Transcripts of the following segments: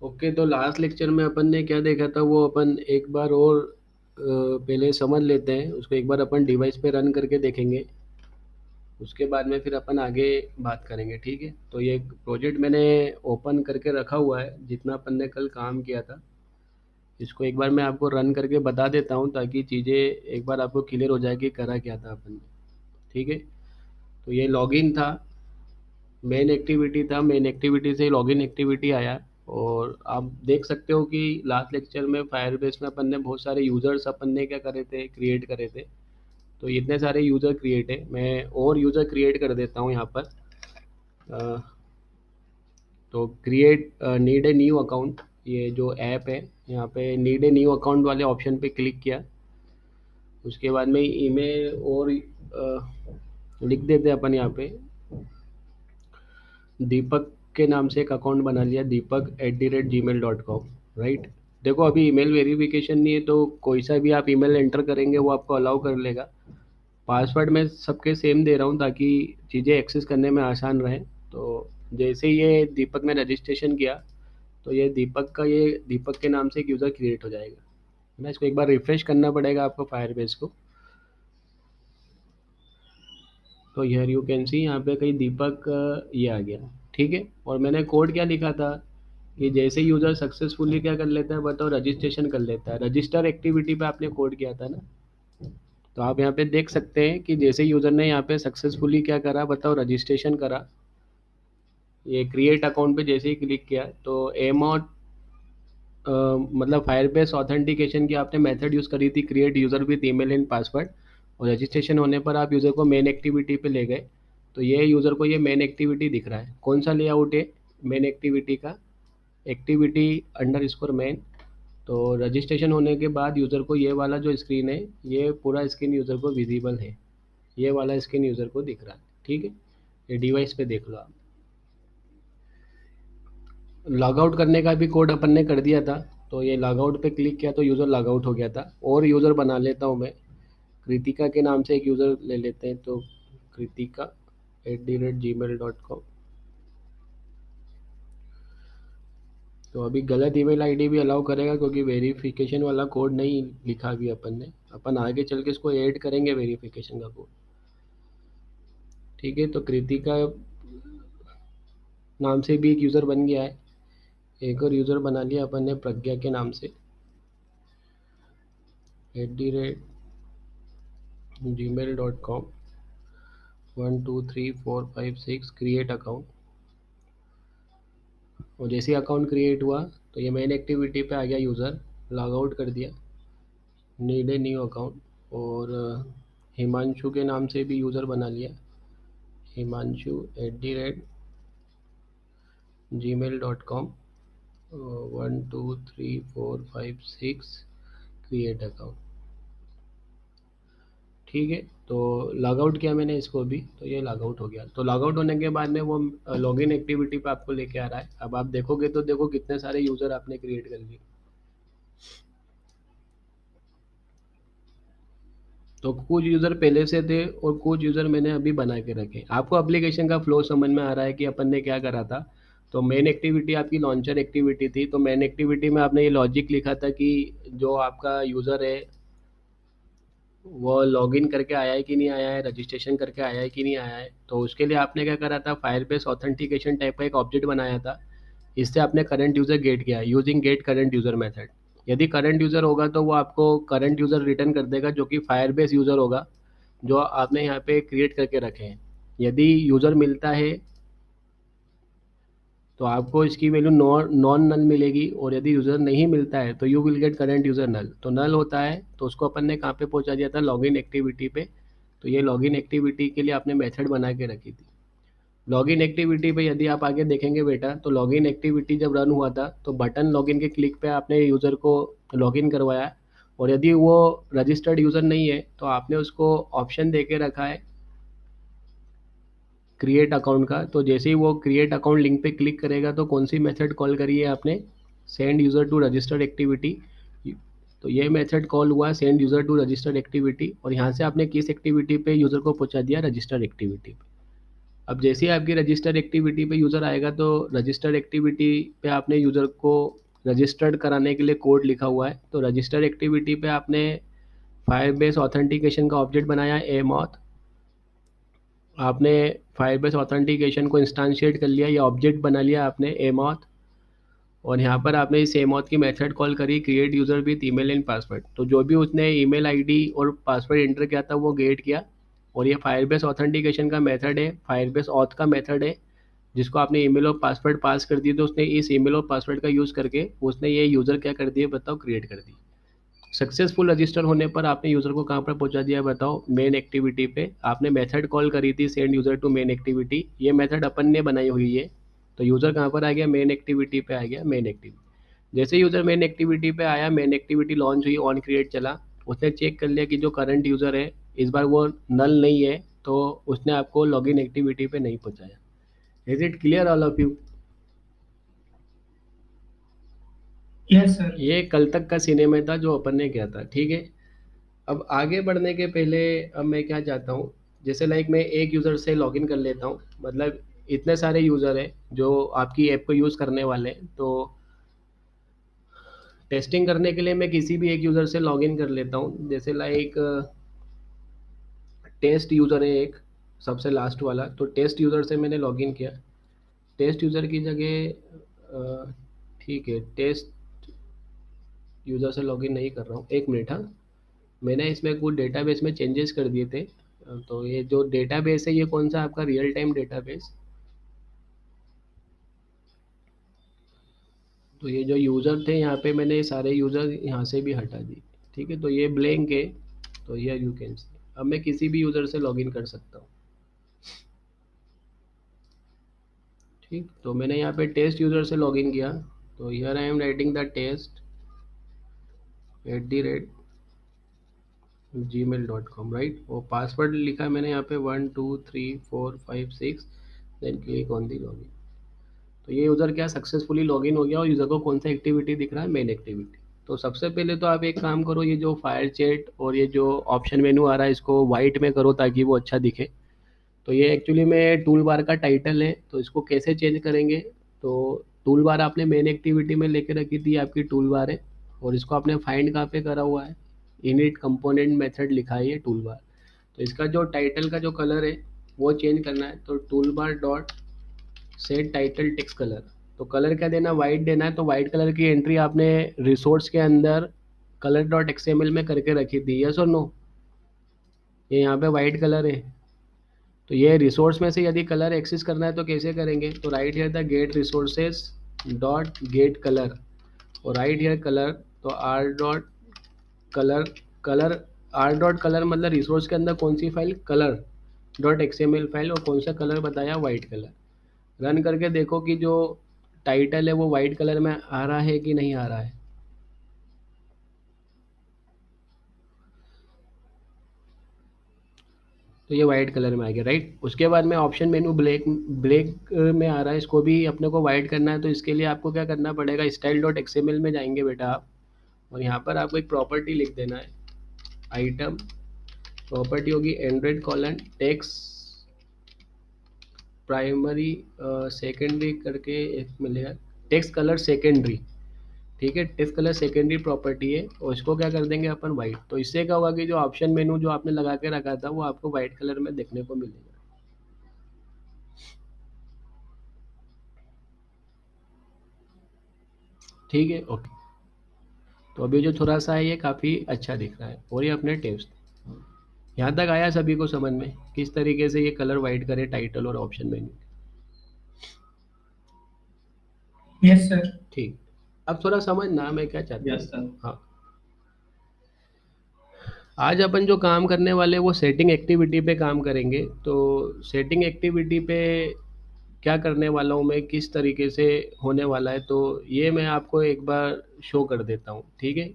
Okay, तो last lecture में अपन ने क्या देखा था वो अपन एक बार और पहले समझ लेते हैं उसको। एक बार अपन डिवाइस पे रन करके देखेंगे, उसके बाद में फिर अपन आगे बात करेंगे, ठीक है। तो ये प्रोजेक्ट मैंने ओपन करके रखा हुआ है जितना अपन ने कल काम किया था। इसको एक बार मैं आपको रन करके बता देता हूँ ताकि चीज़ें एक बार आपको क्लियर हो जाए कि करा क्या था अपन ने, ठीक है। तो ये लॉगिन था, मेन एक्टिविटी था, मेन एक्टिविटी से लॉगिन एक्टिविटी आया। और आप देख सकते हो कि लास्ट लेक्चर में फायरबेस में अपन ने बहुत सारे यूज़र्स अपन ने क्या करे थे, क्रिएट करे थे। तो इतने सारे यूज़र क्रिएट है, मैं और यूज़र क्रिएट कर देता हूँ यहाँ पर। अ, तो create need a new account, ये जो ऐप है यहाँ पे नीड ए न्यू अकाउंट वाले ऑप्शन पे क्लिक किया। उसके बाद में ईमेल और लिख देते हैं अपन यहाँ पे दीपक के नाम से एक अकाउंट बना लिया, deepak@gmail.com, राइट। देखो अभी ईमेल वेरिफिकेशन नहीं है तो कोई सा भी आप ईमेल एंटर करेंगे वो आपको अलाउ कर लेगा। पासवर्ड मैं सबके सेम दे रहा हूँ ताकि चीज़ें एक्सेस करने में आसान रहे। तो जैसे ही ये दीपक ने रजिस्ट्रेशन किया तो ये दीपक के नाम से एक यूज़र क्रिएट हो जाएगा, है ना। इसको एक बार रिफ्रेश करना पड़ेगा आपको फायरबेस को। तो हियर यू कैन सी यहाँ पे कहीं दीपक ये आ गया, ठीक है। और मैंने कोड क्या लिखा था कि जैसे यूज़र सक्सेसफुली क्या कर लेता है बताओ, रजिस्ट्रेशन कर लेता है। रजिस्टर एक्टिविटी पे आपने कोड किया था ना। तो आप यहाँ पे देख सकते हैं कि जैसे यूज़र ने यहाँ पे सक्सेसफुली क्या करा बताओ, रजिस्ट्रेशन करा। ये क्रिएट अकाउंट पे जैसे ही क्लिक किया तो एम और मतलब फायरबेस ऑथेंटिकेशन की आपने मेथड यूज़ करी थी, create user with email and password. और रजिस्ट्रेशन होने पर आप यूज़र को मेन एक्टिविटी पे ले गए। तो ये यूज़र को ये मेन एक्टिविटी दिख रहा है। कौन सा लेआउट है मेन एक्टिविटी का, एक्टिविटी अंडर स्कोर मेन। तो रजिस्ट्रेशन होने के बाद यूज़र को ये वाला जो स्क्रीन है, ये पूरा स्क्रीन यूज़र को विजिबल है, ये वाला स्क्रीन यूज़र को दिख रहा है, ठीक है। ये डिवाइस पे देख लो आप। लॉग आउट करने का भी कोड अपन ने कर दिया था। तो ये लॉग आउट पे क्लिक किया तो यूज़र लॉग आउट हो गया था। और यूज़र बना लेता हूँ मैं, कृतिका के नाम से एक यूज़र ले लेते हैं। तो kritika@gmail.com। तो अभी गलत ईमेल आईडी भी अलाउ करेगा क्योंकि वेरिफिकेशन वाला कोड नहीं लिखा अभी अपन ने। अपन आगे चल के इसको ऐड करेंगे वेरिफिकेशन का कोड, ठीक है। तो कृतिका नाम से भी एक यूज़र बन गया है। एक और यूज़र बना लिया अपन ने प्रज्ञा के नाम से, @gmail.com। 1 2 3 4 5 6 create account. और जैसे ही अकाउंट क्रिएट हुआ तो ये मेन एक्टिविटी पे आ गया, यूज़र लॉग आउट कर दिया, नीड ए न्यू अकाउंट। और हिमांशु के नाम से भी यूज़र बना लिया, himanshu@gmail.com। 1 2 3 4 5 6 क्रिएट अकाउंट, ठीक है। तो लॉग आउट किया मैंने इसको भी, तो ये लॉग आउट हो गया। तो लॉग आउट होने के बाद में वो लॉगिन एक्टिविटी पे आपको लेके आ रहा है। अब आप देखोगे तो देखो कितने सारे यूज़र आपने क्रिएट कर लिए। तो कुछ यूज़र पहले से थे और कुछ यूज़र मैंने अभी बना के रखे। आपको एप्लीकेशन का फ्लो समझ में आ रहा है कि अपन ने क्या करा था। तो मेन एक्टिविटी आपकी लॉन्चर एक्टिविटी थी। तो मेन एक्टिविटी में आपने ये लॉजिक लिखा था कि जो आपका यूज़र है वो लॉगिन करके आया है कि नहीं आया है, रजिस्ट्रेशन करके आया है कि नहीं आया है। तो उसके लिए आपने क्या करा था, फायरबेस ऑथेंटिकेशन टाइप का एक ऑब्जेक्ट बनाया था। इससे आपने करंट यूज़र गेट किया using get current user method. यदि करंट यूज़र होगा तो वो आपको करंट यूज़र रिटर्न कर देगा जो कि फायरबेस यूज़र होगा जो आपने यहाँ पे क्रिएट करके रखे हैं। यदि यूज़र मिलता है तो आपको इसकी वैल्यू नॉन नल मिलेगी। और यदि यूज़र नहीं मिलता है तो you will get current user null. तो नल होता है तो उसको अपन ने कहाँ पे पहुँचा दिया था, लॉगिन एक्टिविटी पे। तो ये लॉगिन एक्टिविटी के लिए आपने मेथड बना के रखी थी। लॉगिन एक्टिविटी पे यदि आप आगे देखेंगे बेटा, तो लॉगिन एक्टिविटी जब रन हुआ था तो बटन लॉगिन के क्लिक पे आपने यूज़र को लॉगिन करवाया। और यदि वो रजिस्टर्ड यूज़र नहीं है तो आपने उसको ऑप्शन दे के रखा है क्रिएट अकाउंट का। तो जैसे ही वो क्रिएट अकाउंट लिंक पे क्लिक करेगा तो कौन सी मेथड कॉल करी है आपने, send user to registered activity. तो ये मेथड कॉल हुआ send user to registered activity. और यहाँ से आपने किस एक्टिविटी पे यूज़र को पहुँचा दिया, रजिस्टर्ड एक्टिविटी पे। अब जैसे ही आपकी रजिस्टर्ड एक्टिविटी पे यूज़र आएगा तो रजिस्टर्ड एक्टिविटी पे आपने यूज़र को रजिस्टर्ड कराने के लिए कोड लिखा हुआ है। तो रजिस्टर्ड एक्टिविटी पे आपने फायरबेस ऑथेंटिकेशन का ऑब्जेक्ट बनाया है एमॉथ। आपने फायरबेस ऑथेंटिकेशन को इंस्टांशिएट कर लिया, ये ऑब्जेक्ट बना लिया आपने एमॉथ। और यहाँ पर आपने इस एमॉथ की मेथड कॉल करी create user with email and password. तो जो भी उसने ईमेल आईडी और पासवर्ड एंटर किया था वो गेट किया। और ये फायरबेस ऑथेंटिकेशन का मेथड है, फायरबेस ऑथ का मेथड है, जिसको आपने ईमेल और पासवर्ड पास कर दिए। तो उसने इस ईमेल और पासवर्ड का यूज़ करके उसने ये यूज़र क्या कर दिए बताओ, क्रिएट कर दी। सक्सेसफुल रजिस्टर होने पर आपने यूज़र को कहाँ पर पहुँचा दिया बताओ, मेन एक्टिविटी पे। आपने मेथड कॉल करी थी send user to main activity, ये मेथड अपन ने बनाई हुई है। तो यूज़र कहाँ पर आ गया, मेन एक्टिविटी पे आ गया, मेन एक्टिविटी। जैसे यूज़र मेन एक्टिविटी पे आया, मेन एक्टिविटी लॉन्च हुई, ऑन क्रिएट चला, उसने चेक कर लिया कि जो करंट यूज़र है इस बार वो नल नहीं है, तो उसने आपको लॉगिन एक्टिविटी पे नहीं पहुँचाया। Is it clear all of you? Yes sir. ये कल तक का सिनेमा था जो अपन ने किया था, ठीक है। अब आगे बढ़ने के पहले अब मैं क्या चाहता हूँ, जैसे लाइक मैं एक यूज़र से लॉगिन कर लेता हूँ, मतलब इतने सारे यूज़र हैं जो आपकी ऐप को यूज़ करने वाले हैं। तो टेस्टिंग करने के लिए मैं किसी भी एक यूज़र से लॉगिन कर लेता हूँ। जैसे लाइक टेस्ट यूज़र है एक, सबसे लास्ट वाला। तो टेस्ट यूज़र से मैंने लॉगिन किया। टेस्ट यूज़र की जगह ठीक है, टेस्ट यूज़र से लॉगिन नहीं कर रहा हूँ, एक मिनट। हाँ, मैंने इसमें कुछ डेटाबेस में चेंजेस कर दिए थे। तो ये जो डेटाबेस है ये कौन सा आपका रियल टाइम डेटाबेस। तो ये जो यूज़र थे यहाँ पे मैंने सारे यूज़र यहाँ से भी हटा दिए, ठीक है। तो ये ब्लैंक है। तो ये यू कैन सी, अब मैं किसी भी यूज़र से लॉगिन कर सकता हूँ, ठीक। तो मैंने यहाँ पे टेस्ट यूज़र से लॉगिन किया। तो here I am writing the test @gmail.com, right. और पासवर्ड लिखा मैंने यहाँ पे 1 2 3 4 5 6, then click on the login. तो ये यूज़र क्या सक्सेसफुली लॉगिन हो गया और यूज़र को कौन सा एक्टिविटी दिख रहा है, मेन एक्टिविटी। तो सबसे पहले तो आप एक काम करो, ये जो फायर चैट और ये जो ऑप्शन मेनू आ रहा है इसको वाइट में करो ताकि वो अच्छा दिखे। तो ये एक्चुअली में टूल बार का टाइटल है, तो इसको कैसे चेंज करेंगे। तो टूल बार आपने मेन एक्टिविटी में लेके रखी थी, आपकी टूल बार है। और इसको आपने फाइंड कहाँ पे करा हुआ है, इनिट कंपोनेंट मेथड लिखा है ये टूल बार। तो इसका जो टाइटल का जो कलर है वो चेंज करना है। तो tool bar dot set title text colour. तो कलर क्या देना, वाइट देना है। तो वाइट कलर की एंट्री आपने रिसोर्स के अंदर कलर डॉट एक्सएमएल में करके रखी थी, यस और नो। ये यहाँ पे वाइट कलर है। तो ये रिसोर्स में से यदि कलर एक्सेस करना है तो कैसे करेंगे, तो right here the get resources dot get colour, और राइट हियर कलर। तो R dot colour, colour R dot colour मतलब रिसोर्स के अंदर कौन सी file, colour dot XML file, और कौन सा कलर बताया, वाइट कलर। रन करके देखो कि जो टाइटल है वो वाइट कलर में आ रहा है कि नहीं आ रहा है। तो ये वाइट कलर में आ गया, राइट। उसके बाद में ऑप्शन मेनू ब्लैक ब्लैक में आ रहा है, इसको भी अपने को वाइट करना है। तो इसके लिए आपको क्या करना पड़ेगा, स्टाइल डॉट एक्सएमएल में जाएंगे बेटा आप, और यहाँ पर आपको एक प्रॉपर्टी लिख देना है, आइटम प्रॉपर्टी होगी Android colon text primary secondary करके एक मिलेगा, टेक्स्ट कलर सेकेंडरी, ठीक है। टेक्स्ट कलर सेकेंडरी प्रॉपर्टी है, और इसको क्या कर देंगे अपन वाइट। तो इससे क्या होगा कि जो ऑप्शन मेनू जो आपने लगा के रखा था वो आपको वाइट कलर में देखने को मिलेगा, ठीक है, ओके। तो अभी जो थोड़ा सा है ये काफ़ी अच्छा दिख रहा है, और ये अपने टेक्स्ट। यहाँ तक आया सभी को समझ में किस तरीके से ये कलर वाइट करे टाइटल और ऑप्शन मेन्यू, यस सर। ठीक। अब थोड़ा समझना मैं क्या चाहता यस हूँ। सर। हाँ, आज अपन जो काम करने वाले वो सेटिंग एक्टिविटी पे काम करेंगे। तो सेटिंग एक्टिविटी पे क्या करने वाला हूँ मैं, किस तरीके से होने वाला है, तो ये मैं आपको एक बार शो कर देता हूँ, ठीक है।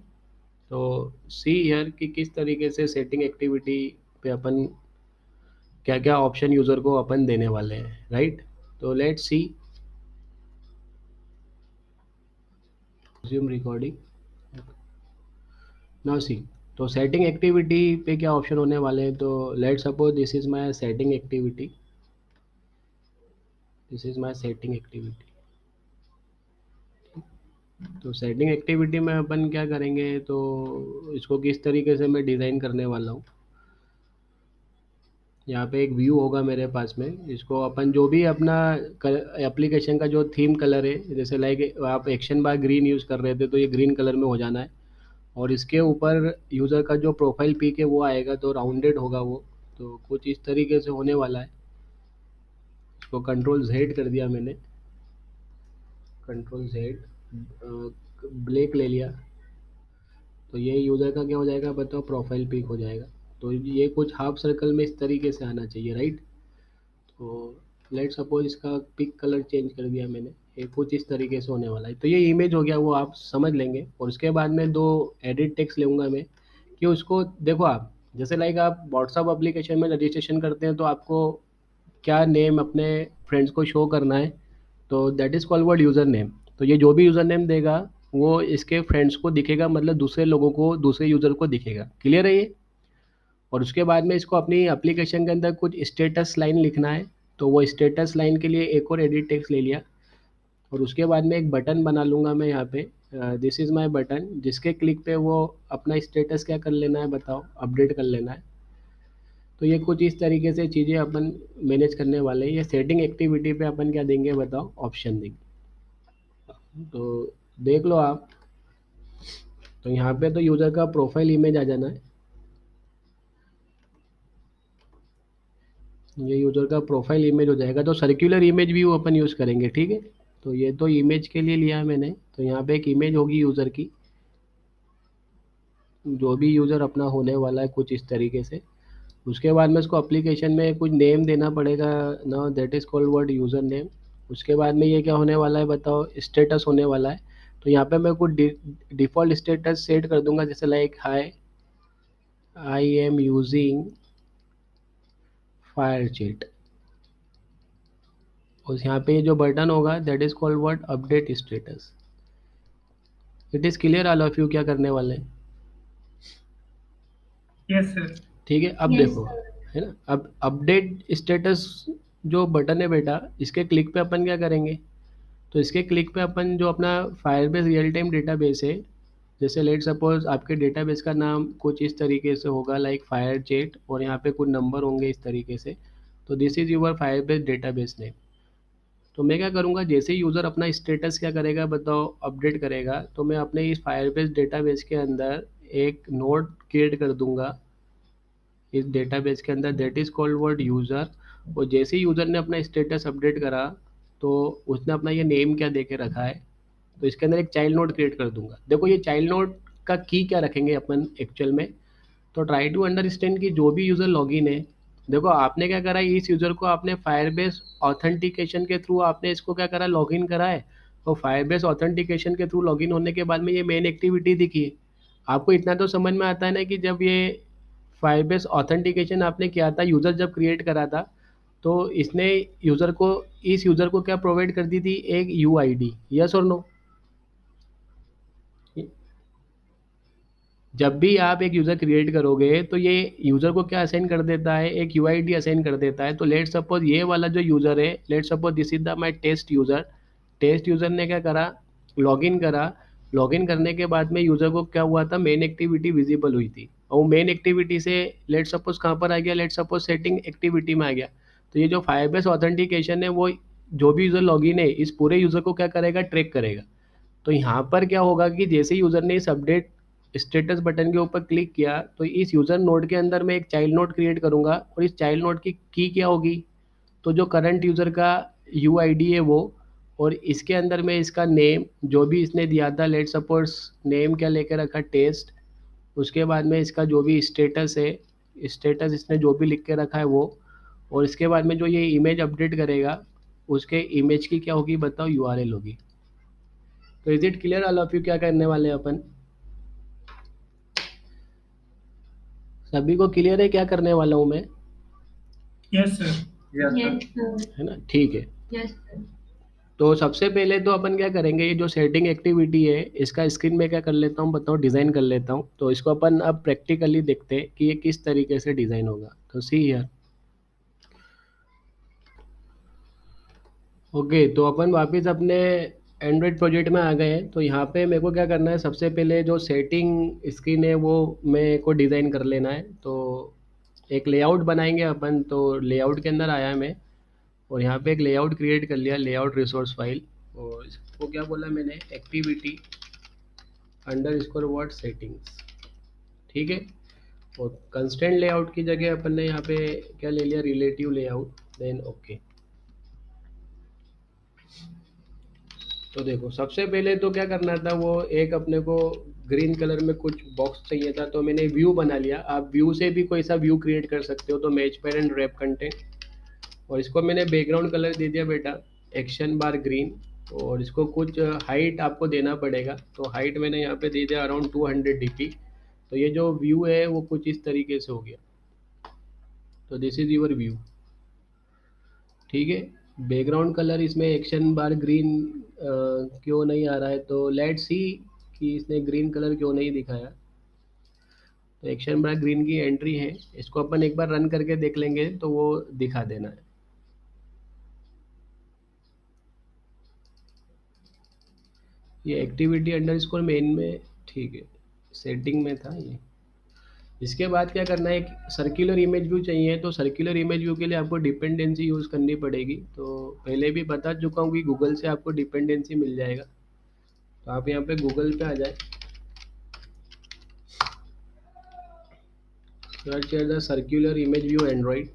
तो सी हियर कि किस तरीके से सेटिंग एक्टिविटी पे अपन क्या क्या ऑप्शन यूज़र को अपन देने वाले हैं, राइट। तो let's see, resume recording, now see. तो सेटिंग एक्टिविटी पे क्या ऑप्शन होने वाले हैं, तो let's suppose this is my setting activity. This is my setting activity. तो सेटिंग एक्टिविटी में अपन क्या करेंगे, तो इसको किस तरीके से मैं डिज़ाइन करने वाला हूँ। यहाँ पे एक व्यू होगा मेरे पास में, इसको अपन जो भी अपना एप्लीकेशन का जो थीम कलर है, जैसे लाइक आप एक्शन बार ग्रीन यूज़ कर रहे थे तो ये ग्रीन कलर में हो जाना है, और इसके ऊपर यूज़र का जो प्रोफाइल पिक है वो आएगा तो राउंडेड होगा वो, तो कुछ इस तरीके से होने वाला है। इसको कंट्रोल Z कर दिया मैंने, कंट्रोल Z, ब्लैक ले लिया, तो ये यूज़र का क्या हो जाएगा बताओ, प्रोफाइल पिक हो जाएगा। तो ये कुछ हाफ सर्कल में इस तरीके से आना चाहिए, राइट। तो लेट सपोज इसका पिक कलर चेंज कर दिया मैंने, ये कुछ इस तरीके से होने वाला है। तो ये इमेज हो गया, वो आप समझ लेंगे। और उसके बाद में दो एडिट टेक्स्ट लूँगा मैं, कि उसको देखो आप, जैसे लाइक आप व्हाट्सअप एप्लीकेशन में रजिस्ट्रेशन करते हैं तो आपको क्या नेम अपने फ्रेंड्स को शो करना है, तो that is called word user name. तो ये जो भी यूज़र नेम देगा वो इसके फ्रेंड्स को दिखेगा, मतलब दूसरे लोगों को, दूसरे यूज़र को दिखेगा। क्लियर है ये। और उसके बाद में इसको अपनी एप्लीकेशन के अंदर कुछ स्टेटस लाइन लिखना है, तो वो स्टेटस लाइन के लिए एक और एडिट टेक्स्ट ले लिया। और उसके बाद में एक बटन बना लूँगा मैं यहाँ पे, दिस इज़ माय बटन, जिसके क्लिक पे वो अपना स्टेटस क्या कर लेना है बताओ, अपडेट कर लेना है। तो ये कुछ इस तरीके से चीज़ें अपन मैनेज करने वाले हैं। ये सेटिंग एक्टिविटी पे अपन क्या देंगे बताओ, ऑप्शन देंगे। तो देख लो आप, तो यहाँ पे तो यूज़र का प्रोफाइल इमेज आ जाना है, ये यूज़र का प्रोफाइल इमेज हो जाएगा। तो सर्कुलर इमेज भी वो अपन यूज़ करेंगे, ठीक है। तो ये तो इमेज के लिए लिया है मैंने, तो यहाँ पे एक इमेज होगी यूज़र की, जो भी यूज़र अपना होने वाला है कुछ इस तरीके से। उसके बाद में इसको एप्लीकेशन में कुछ नेम देना पड़ेगा ना, that is called word user name. उसके बाद में ये क्या होने वाला है बताओ, स्टेटस होने वाला है। तो यहाँ पे मैं कुछ डिफ़ॉल्ट स्टेटस सेट कर दूंगा, जैसे like hi I am using FireChat. और यहाँ पे जो बटन होगा that is called word update status. It is clear all of you क्या करने वाले हैं, Yes, sir. ठीक है। अब Yes, देखो, sir. है ना, अब अपडेट स्टेटस जो बटन है बेटा, इसके क्लिक पे अपन क्या करेंगे, तो इसके क्लिक पे अपन जो अपना फायरबेस रियल टाइम डेटाबेस है, जैसे लेट सपोज आपके डेटाबेस का नाम कुछ इस तरीके से होगा लाइक फायर चेट, और यहाँ पे कुछ नंबर होंगे इस तरीके से, तो this is your Firebase database name. तो मैं क्या करूँगा, जैसे ही यूज़र अपना स्टेटस क्या करेगा बताओ, अपडेट करेगा, तो मैं अपने इस फायरबेस डेटाबेस के अंदर एक नोड क्रिएट कर दूंगा इस डेटाबेस के अंदर, that is called word user. और जैसे ही यूज़र ने अपना स्टेटस अपडेट करा, तो उसने अपना ये नेम क्या दे के रखा है, तो इसके अंदर एक चाइल्ड नोड क्रिएट कर दूंगा। देखो ये चाइल्ड नोड का की क्या रखेंगे अपन एक्चुअल में, तो ट्राई टू अंडरस्टैंड कि जो भी यूज़र लॉगिन है, देखो आपने क्या करा है, इस यूज़र को आपने फायरबेस ऑथेंटिकेशन के थ्रू आपने इसको क्या करा, लॉगिन करा है। तो फायरबेस ऑथेंटिकेशन के थ्रू लॉगिन होने के बाद में ये मेन एक्टिविटी दिखी। आपको इतना तो समझ में आता है ना कि जब ये फायरबेस ऑथेंटिकेशन आपने किया था, यूज़र जब क्रिएट करा था, तो इसने यूज़र को, इस यूज़र को क्या प्रोवाइड कर दी थी, एक यूआईडी, यस और नो। जब भी आप एक यूज़र क्रिएट करोगे तो ये यूज़र को क्या असाइन कर देता है, एक यूआईडी असाइन कर देता है। तो लेट सपोज ये वाला जो यूज़र है, let suppose this is the my test user. Test user ने क्या करा, लॉगिन करा। लॉगिन करने के बाद में यूज़र को क्या हुआ था, मेन एक्टिविटी विजिबल हुई थी, और मेन एक्टिविटी से लेट सपोज कहाँ पर आ गया, लेट सपोज सेटिंग एक्टिविटी में आ गया। तो ये जो फायरबेस ऑथेंटिकेशन है वो जो भी यूज़र लॉगिन है इस पूरे यूज़र को क्या करेगा, ट्रैक करेगा। तो यहाँ पर क्या होगा कि जैसे ही यूज़र ने इस अपडेट स्टेटस बटन के ऊपर क्लिक किया, तो इस यूज़र नोड के अंदर मैं एक चाइल्ड नोड क्रिएट करूँगा, और इस चाइल्ड नोड की क्या होगी, तो जो करंट यूज़र का यूआईडी है वो, और इसके अंदर में इसका नेम जो भी इसने दिया था, लेट सपोज नेम क्या लेकर रखा, टेस्ट। उसके बाद में इसका जो भी स्टेटस है, स्टेटस इसने जो भी लिख के रखा है वो, और इसके बाद में जो ये इमेज अपडेट करेगा उसके इमेज की क्या होगी बताओ, यूआरएल होगी। तो is it clear all of you क्या करने वाले हैं अपन, सभी को क्लियर है क्या करने वाला हूँ मैं, Yes, sir. Yes, sir. है ना, ठीक है। Yes, sir. तो सबसे पहले तो अपन क्या करेंगे, ये जो सेटिंग एक्टिविटी है इसका स्क्रीन में क्या कर लेता हूँ बताओ, डिज़ाइन कर लेता हूँ। तो इसको अपन अब प्रैक्टिकली देखते हैं कि ये किस तरीके से डिज़ाइन होगा। तो सी हियर, ओके, तो अपन वापस अपने एंड्रॉयड प्रोजेक्ट में आ गए हैं। तो यहाँ पे मेरे को क्या करना है, सबसे पहले जो सेटिंग स्क्रीन है वो मेरे को डिज़ाइन कर लेना है। तो एक लेआउट बनाएंगे अपन। तो लेआउट के अंदर आया मैं, और यहाँ पे एक लेआउट क्रिएट कर लिया, लेआउट रिसोर्स फाइल। और इसको क्या बोला मैंने, activity under score word settings. ठीक है। और कंस्टेंट लेआउट की जगह अपन ने यहाँ पे क्या ले लिया, रिलेटिव लेआउट। Then okay. तो देखो, सबसे पहले तो क्या करना था, वो एक अपने को ग्रीन कलर में कुछ बॉक्स चाहिए था, तो मैंने व्यू बना लिया। आप व्यू से भी कोई सा व्यू क्रिएट कर सकते हो। तो मैच पेरेंट रैप कंटेंट, और इसको मैंने बैकग्राउंड कलर दे दिया बेटा, एक्शन बार ग्रीन। और इसको कुछ हाइट आपको देना पड़ेगा। तो हाइट मैंने यहाँ पे दे दिया अराउंड 200 dp। तो ये जो व्यू है वो कुछ इस तरीके से हो गया। तो दिस इज योर व्यू। ठीक है। बैकग्राउंड कलर इसमें एक्शन बार ग्रीन क्यों नहीं आ रहा है, तो लेट्स सी कि इसने ग्रीन कलर क्यों नहीं दिखाया। तो एक्शन बार ग्रीन की एंट्री है, इसको अपन एक बार रन करके देख लेंगे तो वो दिखा देना है। ये एक्टिविटी अंडरस्कोर मेन में, ठीक है, सेटिंग में था ये। इसके बाद क्या करना है, एक सर्कुलर इमेज व्यू चाहिए। तो सर्कुलर इमेज व्यू के लिए आपको डिपेंडेंसी यूज़ करनी पड़ेगी। तो पहले भी बता चुका हूँ कि गूगल से आपको डिपेंडेंसी मिल जाएगा। तो आप यहाँ पे गूगल पे आ जाए, search at the circular image view Android.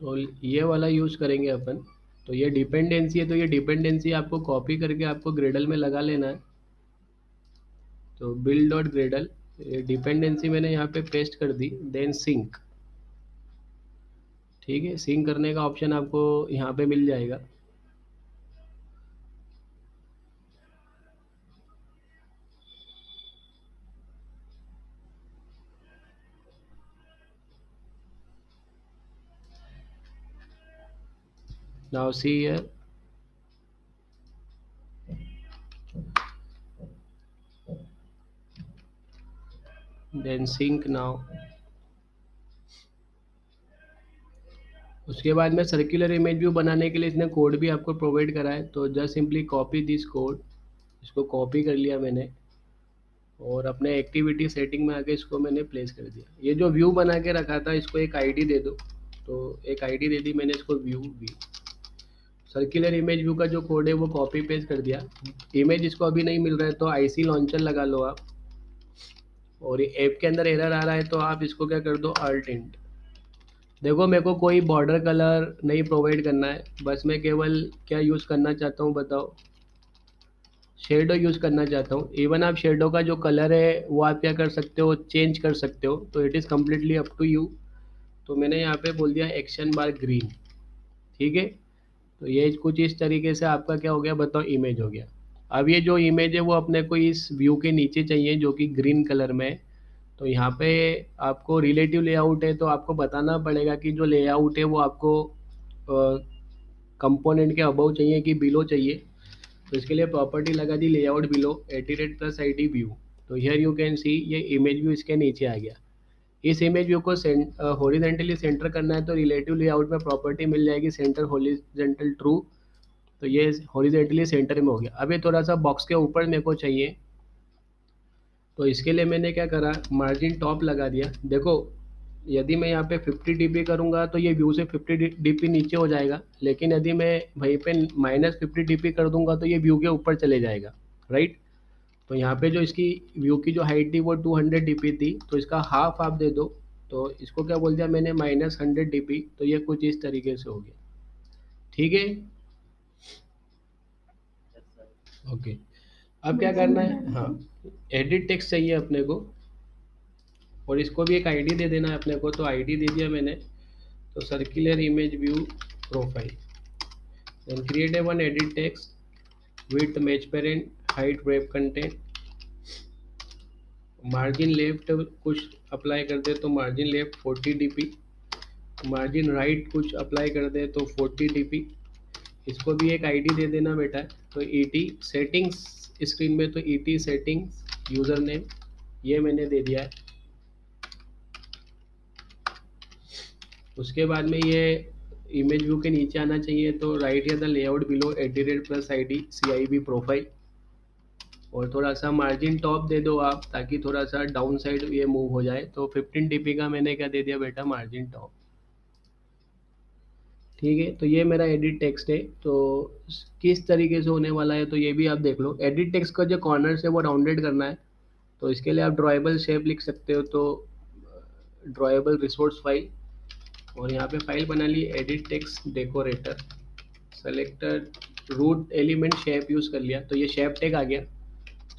तो ये वाला यूज़ करेंगे अपन। तो ये डिपेंडेंसी है, तो ये डिपेंडेंसी आपको कॉपी करके आपको ग्रेडल में लगा लेना है। तो बिल्ड डॉट ग्रेडल, डिपेंडेंसी मैंने यहाँ पे पेस्ट कर दी। Then sink. ठीक है, सिंक करने का ऑप्शन आपको यहाँ पे मिल जाएगा। Now see here, then sync now. उसके बाद में सर्कुलर इमेज व्यू बनाने के लिए इसने कोड भी आपको प्रोवाइड करा है। तो just simply copy this code, इसको कॉपी कर लिया मैंने, और अपने एक्टिविटी सेटिंग में आके इसको मैंने प्लेस कर दिया। ये जो व्यू बना के रखा था, इसको एक आईडी दे दो। तो एक आईडी दे दी मैंने इसको, view V. Circular image view का जो कोड है वो कॉपी पेस्ट कर दिया। इमेज इसको अभी नहीं मिल रहा है, तो आईसी लॉन्चर लगा लो आप। और ये ऐप के अंदर एरर आ रहा है, तो आप इसको क्या कर दो, अल्ट इंट। देखो, मेरे को कोई बॉर्डर कलर नहीं प्रोवाइड करना है, बस मैं केवल क्या यूज़ करना चाहता हूँ बताओ, शेडो यूज़ करना चाहता हूँ। इवन आप शेडो का जो कलर है वो आप क्या कर सकते हो, चेंज कर सकते हो। तो it is completely up to you. तो मैंने यहाँ पे बोल दिया एक्शन बार ग्रीन। ठीक है। तो ये कुछ इस तरीके से आपका क्या हो गया बताओ, इमेज हो गया। अब ये जो इमेज है वो अपने को इस व्यू के नीचे चाहिए, जो कि ग्रीन कलर में है। तो यहाँ पे आपको रिलेटिव लेआउट है, तो आपको बताना पड़ेगा कि जो लेआउट है वो आपको कंपोनेंट के अबव चाहिए कि बिलो चाहिए। तो इसके लिए प्रॉपर्टी लगा दी layout below at the rate plus I D view. तो हियर यू कैन सी ये इमेज व्यू इसके नीचे आ गया। इस इमेज व्यू को हॉरिजेंटली सेंटर करना है, तो रिलेटिव लेआउट में प्रॉपर्टी मिल जाएगी सेंटर हॉरिजेंटल ट्रू। तो ये हॉरिजेंटली सेंटर में हो गया। अब ये थोड़ा सा बॉक्स के ऊपर मेरे को चाहिए। तो इसके लिए मैंने क्या करा, मार्जिन टॉप लगा दिया। देखो, यदि मैं यहाँ पे 50 dp करूँगा तो ये व्यू से 50 dp नीचे हो जाएगा, लेकिन यदि मैं वहीं पे -50 dp कर दूंगा तो ये व्यू के ऊपर चले जाएगा। राइट। तो यहाँ पे जो इसकी व्यू की जो हाइट थी वो 200 dp थी, तो इसका हाफ आप दे दो। तो इसको क्या बोल दिया मैंने, -100 dp। तो ये कुछ इस तरीके से हो गया। ठीक है। ओके। अब क्या करना है, हाँ, एडिट टेक्स्ट चाहिए अपने को, और इसको भी एक आईडी दे देना है अपने को। तो आईडी दे दिया मैंने। तो circular image view profile, then create a one edit text with match parent height web content. Margin left कुछ अप्लाई कर दे तो margin left 40 dp, margin right कुछ अप्लाई कर दे तो 40 dp। इसको भी एक आईडी दे देना बेटा। तो ईटी सेटिंग्स, स्क्रीन में तो ईटी सेटिंग्स यूज़र नेम ये मैंने दे दिया है। उसके बाद में ये इमेज व्यू के नीचे आना चाहिए, तो right here the layout below edited plus ID CIB profile, और थोड़ा सा मार्जिन टॉप दे दो आप, ताकि थोड़ा सा डाउन साइड ये मूव हो जाए। तो 15 DP का मैंने क्या दे दिया बेटा, मार्जिन टॉप। ठीक है, तो ये मेरा एडिट टेक्स्ट है। तो किस तरीके से होने वाला है तो ये भी आप देख लो। एडिट टेक्स्ट का जो कॉर्नर है वो राउंडेड करना है, तो इसके लिए आप ड्रॉएबल शेप लिख सकते हो, तो ड्रॉएबल रिसोर्स फाइल, और यहाँ पे फाइल बना ली edit text decorator, selected root element shape use कर लिया, तो ये शेप टैग आ गया।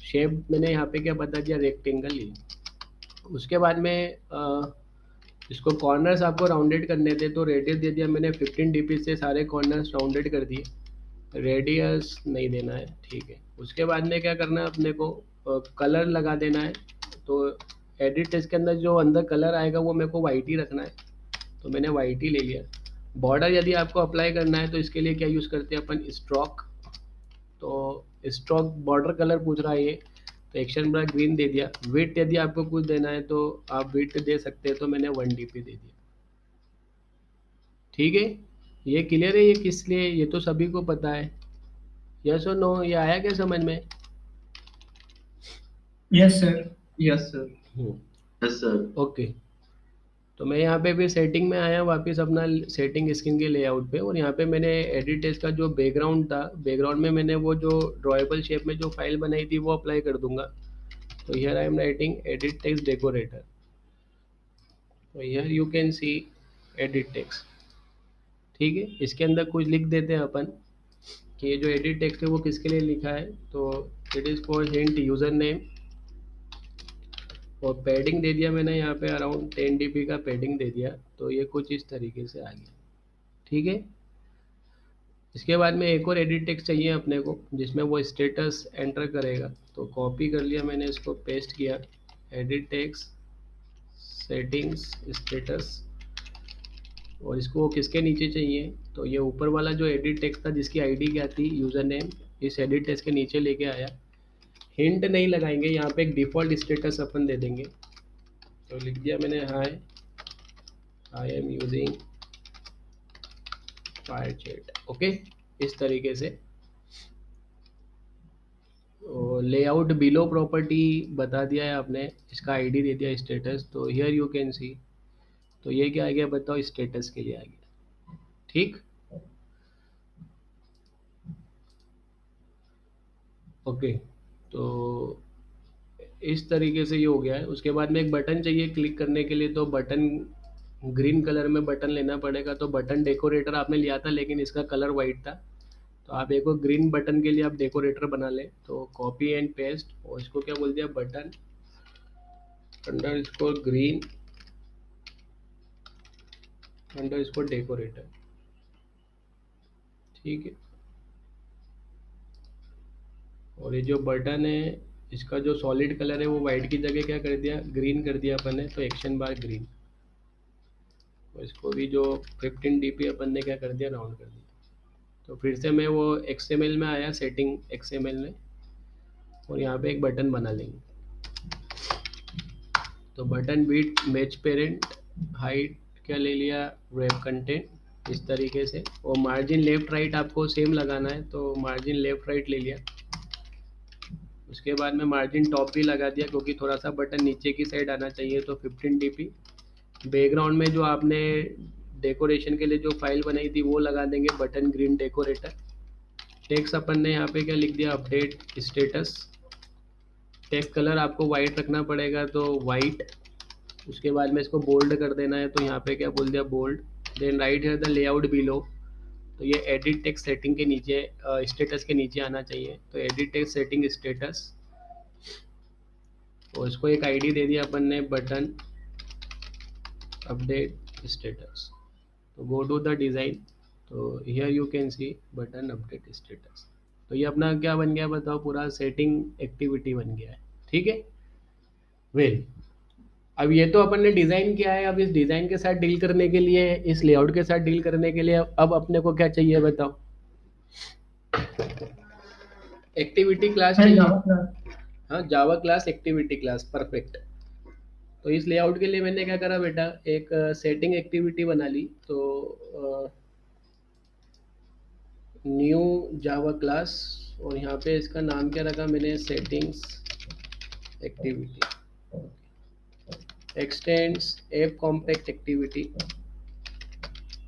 शेप मैंने यहाँ पे क्या बता दिया, रेक्टेंगल ही। उसके बाद में इसको कॉर्नर्स आपको राउंडेड करने थे, तो रेडियस दे दिया मैंने 15 DP से सारे कॉर्नर्स राउंडेड कर दिए। रेडियस नहीं देना है, ठीक है। उसके बाद में क्या करना है अपने को, कलर लगा देना है। तो एडिट टेक्स्ट के अंदर जो अंदर कलर आएगा वो मेरे को वाइट ही रखना है, तो मैंने वाइट ही ले लिया। बॉर्डर यदि आपको अप्लाई करना है तो इसके लिए क्या यूज़ करते हैं अपन, स्ट्रोक। तो स्ट्रोक बॉर्डर कलर पूछ रहा है ये, तो एक्शन ब्लैक ग्रीन दे दिया। विड्थ यदि आपको कुछ देना है तो आप विड्थ दे सकते हैं, तो मैंने 1 DP दे दिया। ठीक है, ये क्लियर है ये किस लिए, ये तो सभी को पता है। यस और नो, ये आया क्या समझ में? Yes sir. Yes sir. Yes sir. Okay, तो मैं यहाँ पे भी सेटिंग में आया वापस अपना सेटिंग स्क्रीन के लेआउट पे, और यहाँ पे मैंने एडिट टेक्स्ट का जो बैकग्राउंड था, बैकग्राउंड में मैंने वो जो ड्रॉएबल शेप में जो फाइल बनाई थी वो अप्लाई कर दूंगा। तो here I am writing edit text decorator, तो here you can see edit text. ठीक है, इसके अंदर कुछ लिख देते हैं अपन कि ये जो एडिट टेक्स्ट है वो किसके लिए लिखा है। तो it is for hint user name, और पैडिंग दे दिया मैंने यहाँ पे अराउंड 10 DP का पैडिंग दे दिया। तो ये कुछ इस तरीके से आ गया। ठीक है, इसके बाद में एक और एडिट टेक्स्ट चाहिए अपने को, जिसमें वो स्टेटस एंटर करेगा। तो कॉपी कर लिया मैंने, इसको पेस्ट किया, एडिट टेक्स्ट सेटिंग्स स्टेटस, और इसको वो किसके नीचे चाहिए, तो ये ऊपर वाला जो एडिट टेक्स्ट था जिसकी आईडी क्या थी, यूज़र नेम, इस एडिट टेक्स्ट के नीचे लेके आया। हिंट नहीं लगाएंगे यहाँ पे, एक डिफ़ॉल्ट स्टेटस अपन दे देंगे। तो लिख दिया मैंने, हाय आई एम यूजिंग फायरचैट। ओके, इस तरीके से। लेआउट बिलो प्रॉपर्टी बता दिया है आपने, इसका आईडी दे दिया स्टेटस। तो हियर यू कैन सी, तो ये क्या आ गया बताओ, स्टेटस के लिए आ गया। ठीक, ओके, तो इस तरीके से ये हो गया है। उसके बाद में एक बटन चाहिए क्लिक करने के लिए, तो बटन ग्रीन कलर में बटन लेना पड़ेगा। तो बटन डेकोरेटर आपने लिया था, लेकिन इसका कलर वाइट था, तो आप एक और ग्रीन बटन के लिए आप डेकोरेटर बना लें। तो कॉपी एंड पेस्ट, और इसको क्या बोल दिया, button underscore green underscore decorator. ठीक है, और ये जो बटन है इसका जो सॉलिड कलर है वो वाइट की जगह क्या कर दिया, ग्रीन कर दिया अपन ने। तो एक्शन बार ग्रीन, और इसको भी जो 15 DP अपन ने क्या कर दिया, राउंड कर दिया। तो फिर से मैं वो XML में आया, सेटिंग XML में, और यहाँ पे एक बटन बना लेंगे। तो button width match parent, height क्या ले लिया, वेब कंटेंट, इस तरीके से। और मार्जिन लेफ्ट राइट आपको सेम लगाना है, तो मार्जिन लेफ्ट राइट ले लिया। उसके बाद में मार्जिन टॉप भी लगा दिया, क्योंकि थोड़ा सा बटन नीचे की साइड आना चाहिए। तो 15 DP। बैकग्राउंड में जो आपने डेकोरेशन के लिए जो फाइल बनाई थी वो लगा देंगे, बटन ग्रीन डेकोरेटर। टेक्स्ट अपन ने यहाँ पे क्या लिख दिया, अपडेट स्टेटस। टेक्स्ट कलर आपको वाइट रखना पड़ेगा, तो वाइट। उसके बाद में इसको बोल्ड कर देना है, तो यहाँ पे क्या बोल दिया, बोल्ड। देन राइट है द लेआउट बिलो, तो ये एडिट टेक्स्ट सेटिंग के नीचे, स्टेटस के नीचे आना चाहिए। तो एडिट टेक्स्ट सेटिंग स्टेटस, और इसको एक आईडी दे दिया अपन ने, बटन अपडेट स्टेटस। तो गो टू द डिज़ाइन, तो here you can C button update status. तो ये अपना क्या बन गया बताओ, पूरा सेटिंग एक्टिविटी बन गया है। ठीक है, वेल, अब ये तो अपन ने डिज़ाइन किया है। अब इस डिज़ाइन के साथ डील करने के लिए, इस लेआउट के साथ डील करने के लिए अब अपने को क्या चाहिए बताओ, एक्टिविटी क्लास सर चाहिए। Java class. हाँ, Java class, activity class, perfect. तो इस लेआउट के लिए मैंने क्या करा बेटा, एक सेटिंग एक्टिविटी बना ली। तो न्यू जावा क्लास, और यहाँ पे इसका नाम क्या रखा मैंने, settings activity, x tends app compact activity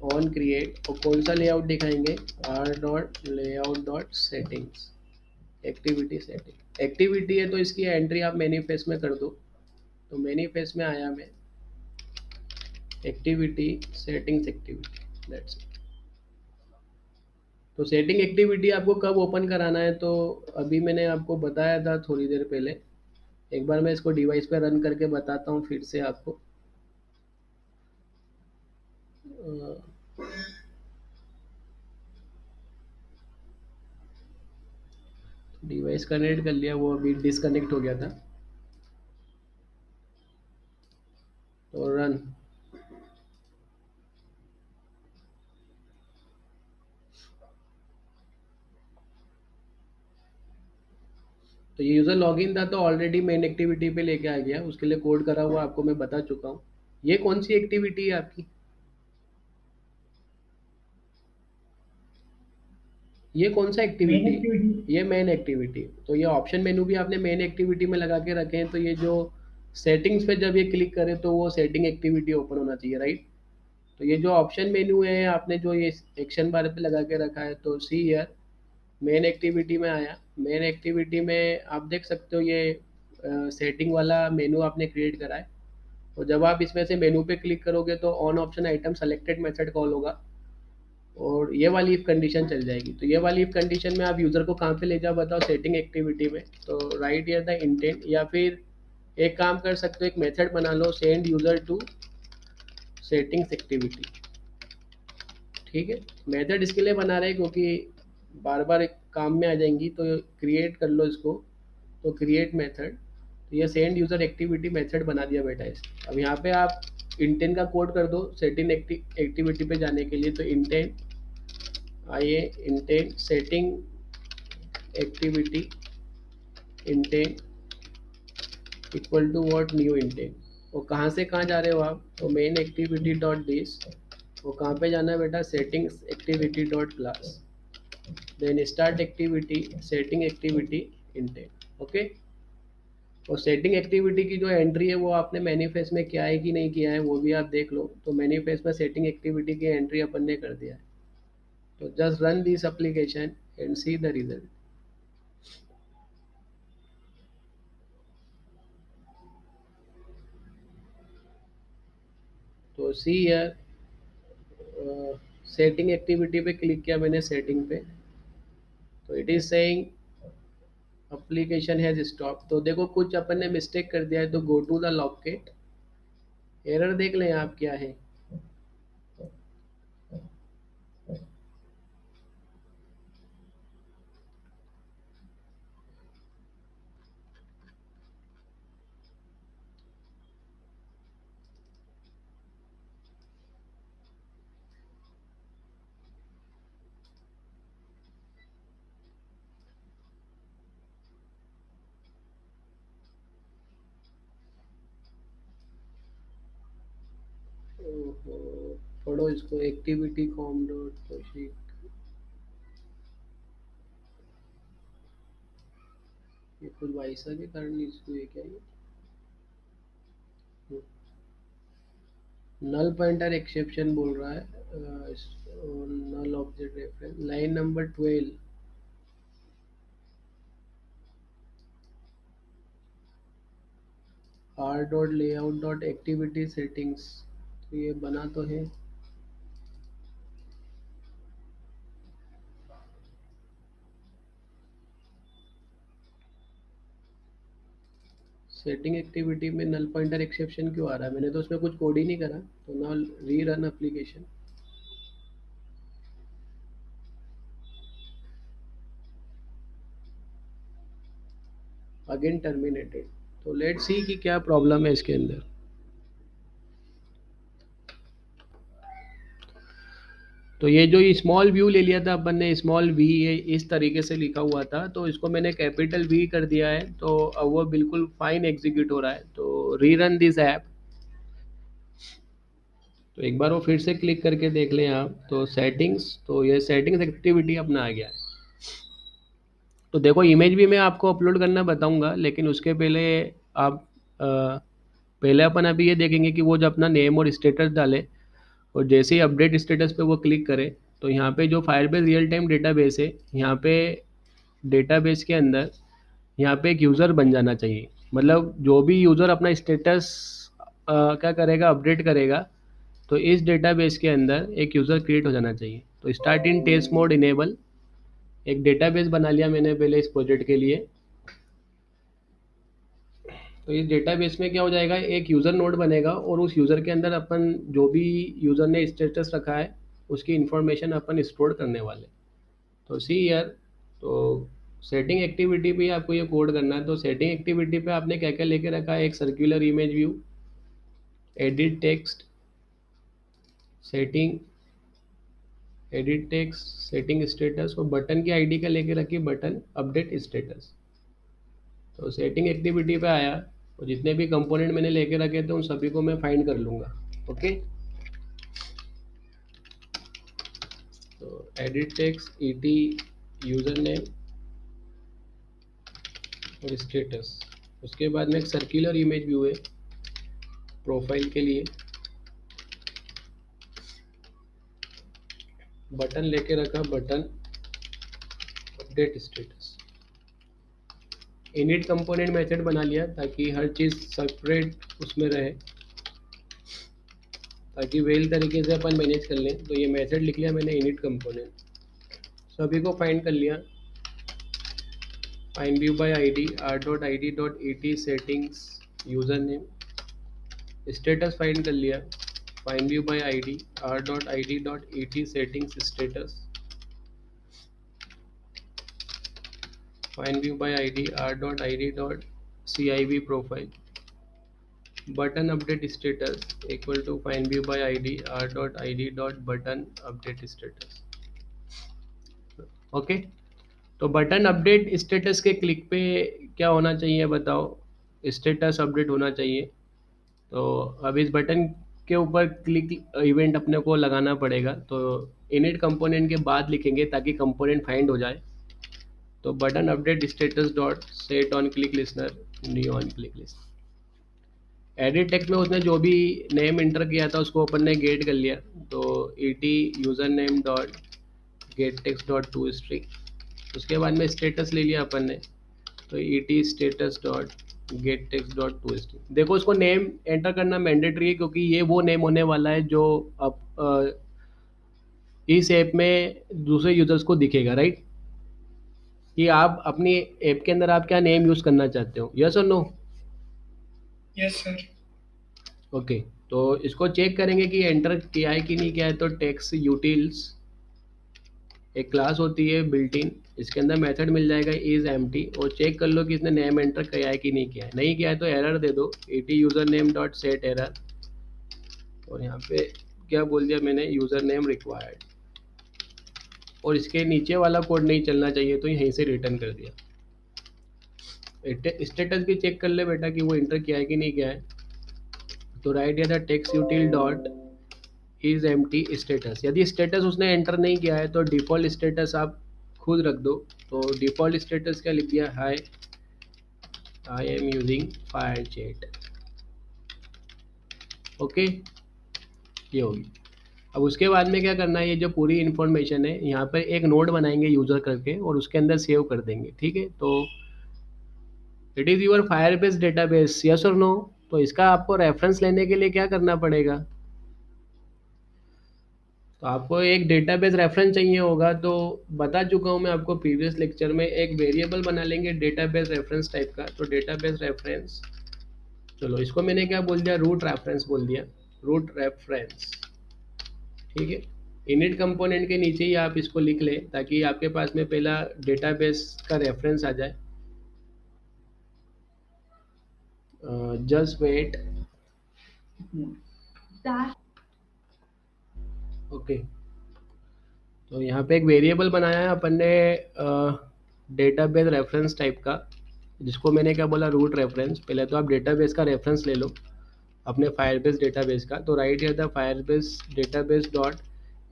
on create, और कौन सा लेआउट दिखाएंगे, are dot layout dot settings activity setting. Activity है तो इसकी एंट्री आप मैनिफेस्ट में कर दो। तो मैनिफेस्ट में आया मैं, activity settings activity, that's it. तो सेटिंग एक्टिविटी आपको कब ओपन कराना है, तो अभी मैंने आपको बताया था थोड़ी देर पहले। एक बार मैं इसको डिवाइस पे रन करके बताता हूँ फिर से आपको। डिवाइस कनेक्ट कर लिया, वो अभी डिसकनेक्ट हो गया था। तो रन। तो ये यूज़र लॉगिन था तो ऑलरेडी मेन एक्टिविटी पे लेके आ गया, उसके लिए कोड करा हुआ आपको मैं बता चुका हूँ। ये कौन सी एक्टिविटी है आपकी, ये कौन सा मेन एक्टिविटी, एक्टिविटी। ये मेन एक्टिविटी। तो ये ऑप्शन मेनू भी आपने मेन एक्टिविटी में लगा के रखे हैं, तो ये जो सेटिंग्स पे जब ये क्लिक करें तो वो सेटिंग एक्टिविटी ओपन होना चाहिए, राइट। तो ये जो ऑप्शन मेन्यू है आपने जो ये एक्शन बार पे लगा के रखा है, तो सी यार मेन एक्टिविटी में आया। मेन एक्टिविटी में आप देख सकते हो ये सेटिंग वाला मेनू आपने क्रिएट करा है। और जब आप इसमें से मेनू पे क्लिक करोगे तो on option item selected method call होगा, और ये वाली इफ कंडीशन चल जाएगी। तो ये वाली इफ कंडीशन में आप यूज़र को कहाँ पे ले जाओ बताओ, सेटिंग एक्टिविटी में। तो राइट हियर द इंटेंट, या फिर एक काम कर सकते हो, एक मेथड बना लो, send user to settings activity. ठीक है, मेथड इसके लिए बना रहे हैं क्योंकि बार बार काम में आ जाएंगी, तो क्रिएट कर लो इसको। तो क्रिएट मेथड, तो ये सेंड यूज़र एक्टिविटी मेथड बना दिया बेटा इस। अब यहाँ पे आप इंटेंट का कोड कर दो सेटिंग एक्टिविटी पे जाने के लिए। तो इंटेंट आइए, intent setting activity intent equal to what, new intent. और कहाँ से कहाँ जा रहे हो आप, तो मेन एक्टिविटी डॉट दिस, वो कहाँ पे जाना है बेटा, settings activity dot class, then start activity setting activity intent. Okay. और सेटिंग एक्टिविटी की जो एंट्री है वो आपने मैनिफेस्ट में किया है कि नहीं किया है वो भी आप देख लो। तो मैनिफेस्ट में सेटिंग एक्टिविटी की एंट्री अपन ने कर दिया है। तो just run this application and see the result. तो सी यार, सेटिंग एक्टिविटी पे क्लिक किया मैंने, सेटिंग पे, तो it is saying application has stop. तो देखो कुछ अपन ने मिस्टेक कर दिया है, तो go to the logcat, error देख लें आप क्या है। ओहो, पढ़ो इसको, एक्टिविटी कॉम डॉट कौशिक, ये खुद वाइसा के कारण इसको ये क्या है, नल पॉइंटर एक्सेप्शन बोल रहा है, null object reference, line number 12, R dot layout dot activity settings. तो ये बना तो है, सेटिंग एक्टिविटी में नल पॉइंटर एक्सेप्शन क्यों आ रहा है, मैंने तो उसमें कुछ कोड ही नहीं करा। तो ना री रन एप्लीकेशन, अगेन टर्मिनेटेड। तो लेट सी कि क्या प्रॉब्लम है इसके अंदर। तो ये जो स्मॉल व्यू ले लिया था अपन ने, स्मॉल वी इस तरीके से लिखा हुआ था, तो इसको मैंने कैपिटल वी कर दिया है, तो अब वो बिल्कुल फाइन एग्जीक्यूट हो रहा है। तो रीरन दिस ऐप। तो एक बार वो फिर से क्लिक करके देख लें आप, तो सेटिंग्स, तो ये सेटिंग्स एक्टिविटी अपना आ गया है। तो देखो, इमेज भी मैं आपको अपलोड करना बताऊंगा, लेकिन उसके पहले आप पहले अपन अभी ये देखेंगे कि वो जो अपना नेम और स्टेटस डाले, और जैसे ही अपडेट स्टेटस पे वो क्लिक करें, तो यहाँ पे जो फायरबेस रियल टाइम डेटाबेस है, यहाँ पे डेटाबेस के अंदर यहाँ पे एक यूज़र बन जाना चाहिए। मतलब जो भी यूज़र अपना स्टेटस क्या करेगा, अपडेट करेगा, तो इस डेटाबेस के अंदर एक यूज़र क्रिएट हो जाना चाहिए। तो start in test mode enable, एक डेटाबेस बना लिया मैंने पहले इस प्रोजेक्ट के लिए। तो इस डेटाबेस में क्या हो जाएगा, एक यूज़र नोड बनेगा, और उस यूज़र के अंदर अपन जो भी यूज़र ने स्टेटस रखा है उसकी इन्फॉर्मेशन अपन स्टोर करने वाले। तो सी ईयर, तो सेटिंग एक्टिविटी पे आपको ये कोड करना है। तो सेटिंग एक्टिविटी पे आपने क्या क्या लेके रखा है, एक circular image view, edit text, setting, edit text, setting status, और बटन की आईडी का लेके रखी बटन अपडेट स्टेटस। तो सेटिंग एक्टिविटी पे आया, और जितने भी कंपोनेंट मैंने लेके रखे थे उन सभी को मैं फाइंड कर लूँगा। ओके, तो edit text, ET, user name और स्टेटस। उसके बाद में एक सर्कुलर इमेज व्यू है प्रोफाइल के लिए, बटन लेके रखा button update status. Init component method बना लिया ताकि हर चीज़ सेपरेट उसमें रहे, ताकि वेल तरीके से अपन मैनेज कर लें। तो ये मेथड लिख लिया मैंने, इनिट कंपोनेंट। सभी को फाइंड कर लिया, find view by ID, R dot I D dot E T settings, user name, status find कर लिया, find view by ID, R dot I D dot E T settings status, find view by ID, R dot I D dot C I V profile, button update status equal to find view by ID, R dot I D dot button update status. Okay, तो button update status के click पे क्या होना चाहिए बताओ, status update होना चाहिए। तो अब इस बटन के ऊपर क्लिक इवेंट अपने को लगाना पड़ेगा, तो इनिट कंपोनेंट के बाद लिखेंगे ताकि कंपोनेंट फाइंड हो जाए। तो button update status dot set on click listener, new on click listener. Edit text में उसने जो भी नेम इंटर किया था उसको अपन ने गेट कर लिया। तो E T user name dot gate text dot to string. उसके बाद में स्टेटस ले लिया अपन ने, तो E T status dot gate text dot to string. देखो, उसको नेम एंटर करना मैंडेटरी है, क्योंकि ये वो नेम होने वाला है जो अब इस ऐप में दूसरे यूजर्स को दिखेगा, राइट? कि आप अपनी ऐप के अंदर आप क्या नेम यूज़ करना चाहते हो, यस और नो? Yes sir. ओके, तो इसको चेक करेंगे कि एंटर किया है कि नहीं किया है। तो टेक्स्ट यूटिल्स एक क्लास होती है बिल्ट इन, इसके अंदर मेथड मिल जाएगा इज एम्प्टी, और चेक कर लो कि इसने नेम एंटर किया है कि नहीं किया है। नहीं किया है तो एरर दे दो, E T user name dot set error, और यहाँ पे क्या बोल दिया मैंने, यूज़र नेम रिक्वायर्ड, और इसके नीचे वाला कोड नहीं चलना चाहिए, तो यहीं से रिटर्न कर दिया। स्टेटस भी चेक कर ले बेटा कि वो इंटर किया है कि नहीं किया है। तो राइट या था text यूटिल dot is empty status. यदि स्टेटस उसने एंटर नहीं किया है तो डिफ़ॉल्ट स्टेटस आप खुद रख दो। तो डिफ़ॉल्ट स्टेटस क्या लिख दिया, hi I am using fire chat. Okay, ये होगी। अब उसके बाद में क्या करना है, ये जो पूरी इन्फॉर्मेशन है यहाँ पर एक नोड बनाएंगे यूज़र करके, और उसके अंदर सेव कर देंगे, ठीक है? तो it is your Firebase database, yes और नो? तो इसका आपको रेफरेंस लेने के लिए क्या करना पड़ेगा, तो आपको एक डेटाबेस रेफरेंस चाहिए होगा। तो बता चुका हूँ मैं आपको प्रीवियस लेक्चर में, एक वेरिएबल बना लेंगे डेटाबेस रेफरेंस टाइप का। तो डेटाबेस रेफरेंस, चलो इसको मैंने क्या बोल दिया, रूट रेफरेंस बोल दिया, रूट रेफरेंस, ठीक है? इनिट कंपोनेंट के नीचे ही आप इसको लिख लें ताकि आपके पास में पहला डेटाबेस का रेफरेंस आ जाए। Just wait, okay. तो यहाँ पे एक वेरिएबल बनाया है अपन ने डेटाबेस रेफरेंस टाइप का, जिसको मैंने क्या बोला, रूट रेफरेंस। पहले तो आप डेटाबेस का रेफरेंस ले लो अपने फायरबेस डेटाबेस का। तो right here the Firebase database dot